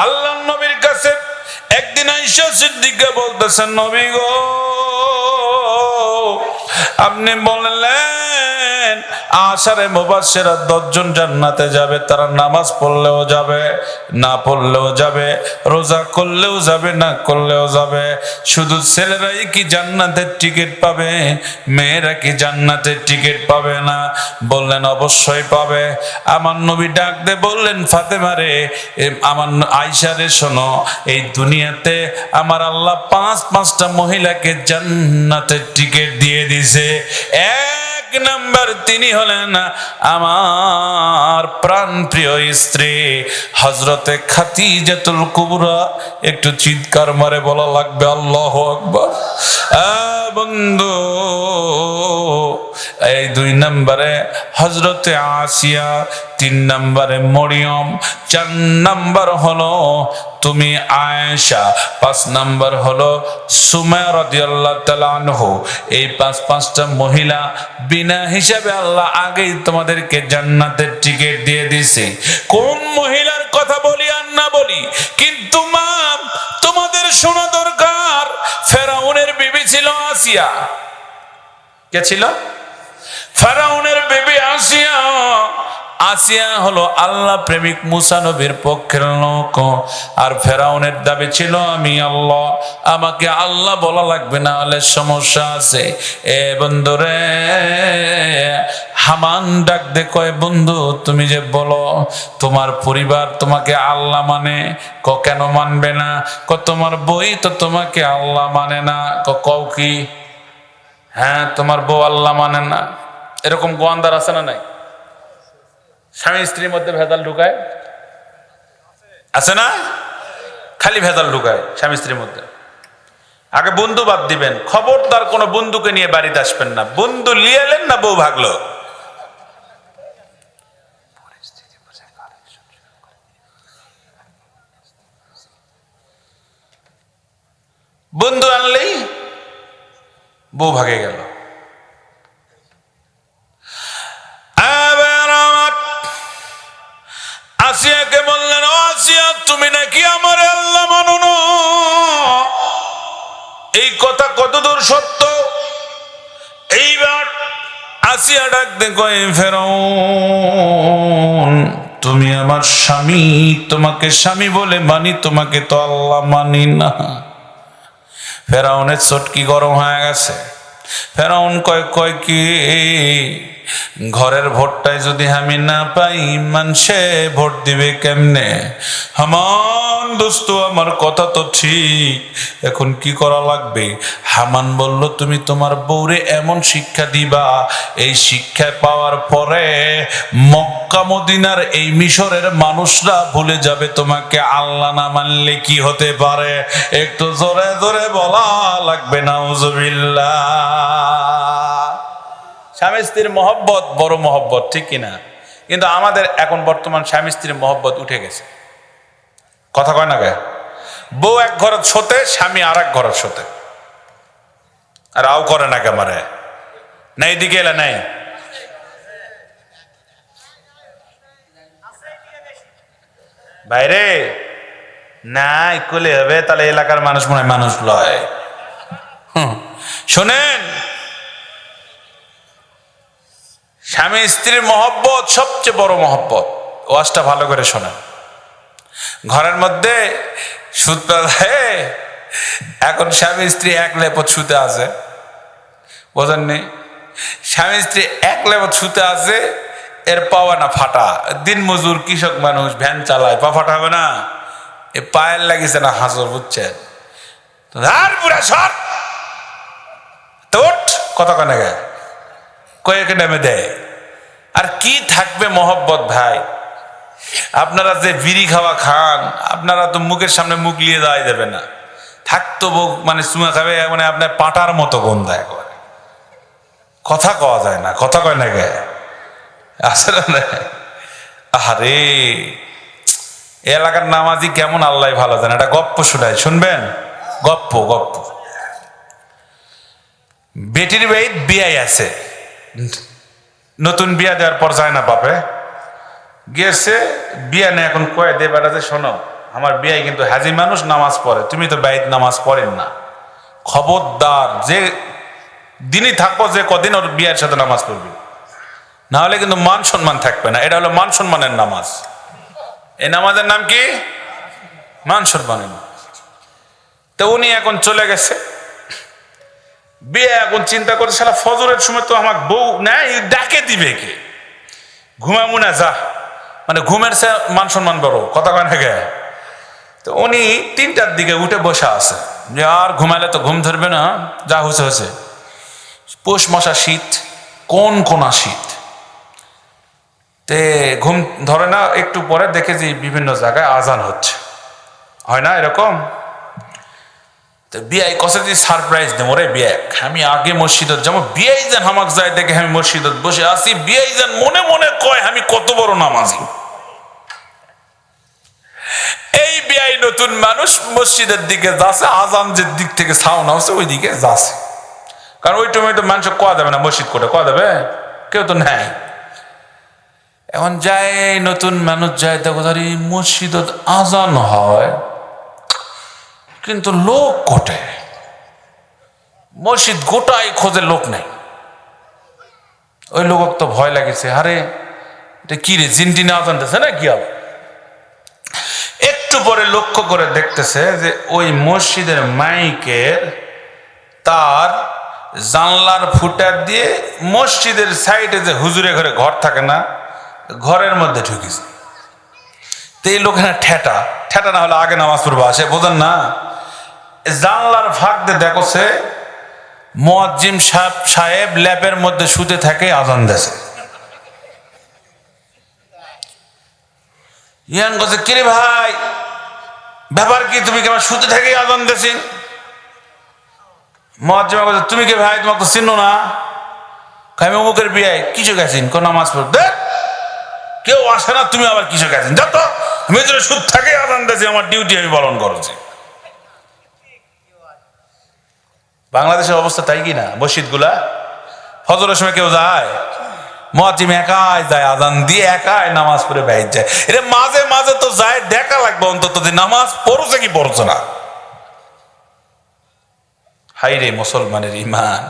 Speaker 1: আল্লাহর নবীর কাছে একদিন আয়েশা সিদ্দিকা বলতেছেন, নবী গো, আপনি বললেন আশারে মুবাশশিরা 10 জন জান্নাতে যাবে, তারা নামাজ পড়লেও যাবে, না পড়লেও যাবে, রোজা করলেও যাবে, না করলেও যাবে। শুধু ছেলেরাই কি জান্নাতের টিকিট পাবে, মেয়েরা কি জান্নাতের টিকিট পাবে না? বললেন অবশ্যই পাবে। আমার নবী ডাক দিয়ে বললেন, ফাতেমা রে, আমার আয়েশা রে, শোনো, এই দুনিয়াতে আমার আল্লাহ 5টা মহিলাকে জান্নাতের টিকিট দিয়ে দিছে। এক নাম্বার তিনি হলেন আমার প্রাণ প্রিয় স্ত্রী হযরতে খাদিজাতুল কুবরা। একটু চিৎকার মারে বলা লাগবে আল্লাহু আকবার। বন্ধু, এই 2 নম্বরে হযরতে আসিয়া, 3 নম্বরে মরিয়ম, 4 নম্বর হলো তুমি আয়েশা, 5 নম্বর হলো সুমাইয়া রাদিয়াল্লাহু তাআলা আনহু। এই 5টা মহিলা বিনা হিসাবে আল্লাহ আগেই তোমাদেরকে জান্নাতের টিকিট দিয়ে দিয়েছে। কোন মহিলার কথা বলি আর না বলি, কিন্তু মা তোমাদের শোনা দরকার, ফেরাউনের বিবি ছিল আসিয়া। কে ছিল? ফেরাউনের বিবি আসিয়া। আসিয়া হলো আল্লাহ প্রেমিক মুসা নবীর পক্ষের লোক, আর ফেরাউনের দাবি ছিল আমি আল্লাহ, আমাকে আল্লাহ বলা লাগবে, না হলে সমস্যা আছে। বন্ধুরে, হামান ডাক দে কয়, বন্ধু তুমি যে বলো তোমার পরিবার তোমাকে আল্লাহ মানে, কেন মানবে না? তোমার বই তো তোমাকে আল্লাহ মানে না। কও কি? হ্যাঁ, তোমার বউ আল্লাহ মানে না। এরকম গোয়ান্দার আছে না নাই? স্বামী স্ত্রীর মধ্যে ভেজাল ঢুকায়, আছে না? খালি ভেজাল ঢুকায় স্বামী স্ত্রীর মধ্যে। আগে বন্ধু বাদ দিবেন, খবরদার কোনো বন্ধুকে নিয়ে বাড়িতে আসবেন না। বন্ধু লিয়ে এলেন না, বউ ভাগলো। বন্ধু আনলেই বউ ভাগে গেল। আসিয়াকে বললেন, ও আসিয়া, তুমি নাকি আমার আল্লাহ মানো না? এই কথা কতদূর সত্য? এইবার আসিয়া ডাক দে কয়, ফেরাউন তুমি আমার স্বামী, তোমাকে স্বামী বলে মানি, তোমাকে তো আল্লাহ মানি না। ফেরাউনের চটকি গরম হয়ে গেছে। ফেরাউন কয় কি, ঘরের ভোটটাই যদি আমি না পাই, মানুষে ভোট দিবে কেমনে? হামান দোস্ত, আমার কথা তো ঠিক, এখন কি করা লাগবে? হামান বলল, তুমি তোমার বউরে এমন শিক্ষা দিবা, এই শিক্ষা পাওয়ার পরে মক্কা মদিনার এই মিশরের মানুষরা ভুলে যাবে তোমাকে আল্লাহ না মানলে কি হতে পারে। একটু জোরে জোরে বলা লাগবে নাউজুবিল্লাহ। স্বামী স্ত্রীর মহব্বত বড় মহব্বত, ঠিক কিনা? কিন্তু আমাদের এখন বর্তমান স্বামী স্ত্রীর মহব্বত উঠে গেছে। কথা কয় না গে? বউ এক ঘরের শোতে, স্বামী আর এক ঘরের শোতে, আর আও করে না কেমারে না এদিকে এলে নাই। বাইরে নাই কলে হবে, তাহলে এলাকার মানুষ মনে হয় মানুষ লয়। শোনেন, স্বামী স্ত্রীর মহব্বত সবচেয়ে বড় মহব্বত। ওয়াজটা ভালো করে শোনেন। ঘরের মধ্যে সুতা দেয়, এখন স্বামী স্ত্রী এক লেপত শুতে আছে, বোঝেননি? স্বামী স্ত্রী এক লেপত শুতে আছে, এর পাওয়া না ফাটা, দিন মজুর কৃষক মানুষ, ভ্যান চালায়, পা ফাটা হবে না? এ পায়ের লাগিছে না হাজর, বুঝছেন? পুরা সর তোট কথা কানে গায়ে কয়েকে নেমে দেয়। আর কি থাকবে মহব্বত ভাই? আপনারা যে বিড়ি খাওয়া খান, আপনারা তো মুখের সামনে মুখ লিয়ে দেওয়া যাবে না, থাকতো মানে চুমা খাবে, মানে আপনার পাটার মতো গন্ধ, একবার কথা কওয়া যায় না। কথা কয় না গে? আসলে না, আরে এলাকার নামাজি কেমন আল্লাহ ভালো জানে। একটা গপ্প শোনায়, শুনবেন? গপ্প গপ্প। বেটির বাড়ির বিয়াই আছে, নতুন বিয়া দেওয়ার পর যায় না বাপে, গিয়েছে বিয়া নেই। এখন কয়ে দে বেড়াতে, শোনো আমার বিয়াই কিন্তু হাজি মানুষ, নামাজ পড়ে, তুমি তো বাইত নামাজ পড়েন না, খবরদার যে দিনই থাকবো যে কদিন ওর বিয়ের সাথে নামাজ পড়বি, না হলে কিন্তু মান সম্মান থাকবে না। এটা হলো মান সম্মানের নামাজ। এই নামাজের নাম কি? মান সম্মানের নামাজ। তো উনি এখন চলে গেছে বিয়ে, এখন চিন্তা করছে শালা ফজরের সময় তো আমার বউ নাই, ডাকে দিবে কে, ঘুমাবো না যা, মানে ঘুমের সে মান সম্মান বড়, কথা কয় না গে? তো উনি 3টার দিকে উঠে বসে আছে যে আর ঘুমাইলে তো ঘুম ধরবে না, যা হয়েছে হয়েছে। পৌষ মাসা শীত, কোন কোনা শীত, তে ঘুম ধরে না। একটু পরে দেখে যে বিভিন্ন জায়গায় আজান হচ্ছে, হয় না এরকম? তো বিয়াই কষে যে সারপ্রাইজ দেব, রে বিয়ে আমি আগে মসজিদত যাবো, বিয়াই যেন আমাক যায় দেখে আমি মসজিদত বসে আসি, বিয়াই যেন মনে মনে কয় আমি কত বড় নামাজি। এই বিয়াই নতুন মানুষ মসজিদের দিকে যাচ্ছে, আজান যে দিক থেকে সাউন্ড হচ্ছে ওই দিকে যাচ্ছে, কারণ ওই সময় তো মানুষ কোয়া দেবে না, মসজিদ করে কোয়া দেবে, কেউ তো নেয়। এখন যায় নতুন মানুষ, যায় দেখো ধরি মসজিদত আজান হয়, কিন্তু লোক কোটে, মসজিদ গোটাই খোঁজে, লোক নেই। ওই লোক তো ভয় লাগেছে, আরে এটা কি রে, জিনটিনে আজান দিতেছে না কি হবে। একটু পরে লক্ষ্য করে দেখতেছে যে ওই মসজিদের মাইকের তার জানলার ফুটার দিয়ে মসজিদের সাইডে যে হুজুরে ঘরে ঘর থাকে না, ঘরের মধ্যে ঢুকিছে। তো এই লোক ঠেটা ঠেটা না হলে আগে নামাজ পড়বো আসে, বোঝেন না? জানলার ফাঁক দিয়ে দেখছে মুয়াজ্জিম সাহেব ল্যাপের মধ্যে শুতে থাকে, আজান দেছে। ইয়ান বলছে, কিরে ভাই ব্যাপার কি, তুমি কেমন শুতে থাকে আজান দেছি? মুয়াজ্জিম বলছে, তুমি কে ভাই, তোমাকে তো চিনো না। আমি অমুকের বিয়ে, কিছু গেছেন কোন নামাজ পড়তে, কেউ আসে না, তুমি আবার কিছু গেছেন, যত আমি তো সুদ থাকে আজান দেছি, আমার ডিউটি আমি পালন করেছি। বাংলাদেশের অবস্থা তাই কি না? মসজিদ গুলা ফজরের সময় কেউ যায়, মুয়াজ্জিম একাই যায়, আজান দিয়ে একাই নামাজ পড়ে বাইরে যায়। এটা মাঝে মাঝে তো যায়, দেখা লাগবে অন্তত যে নামাজ পড়ছে কি পড়ছে না। হাই রে মুসলমানের ইমান।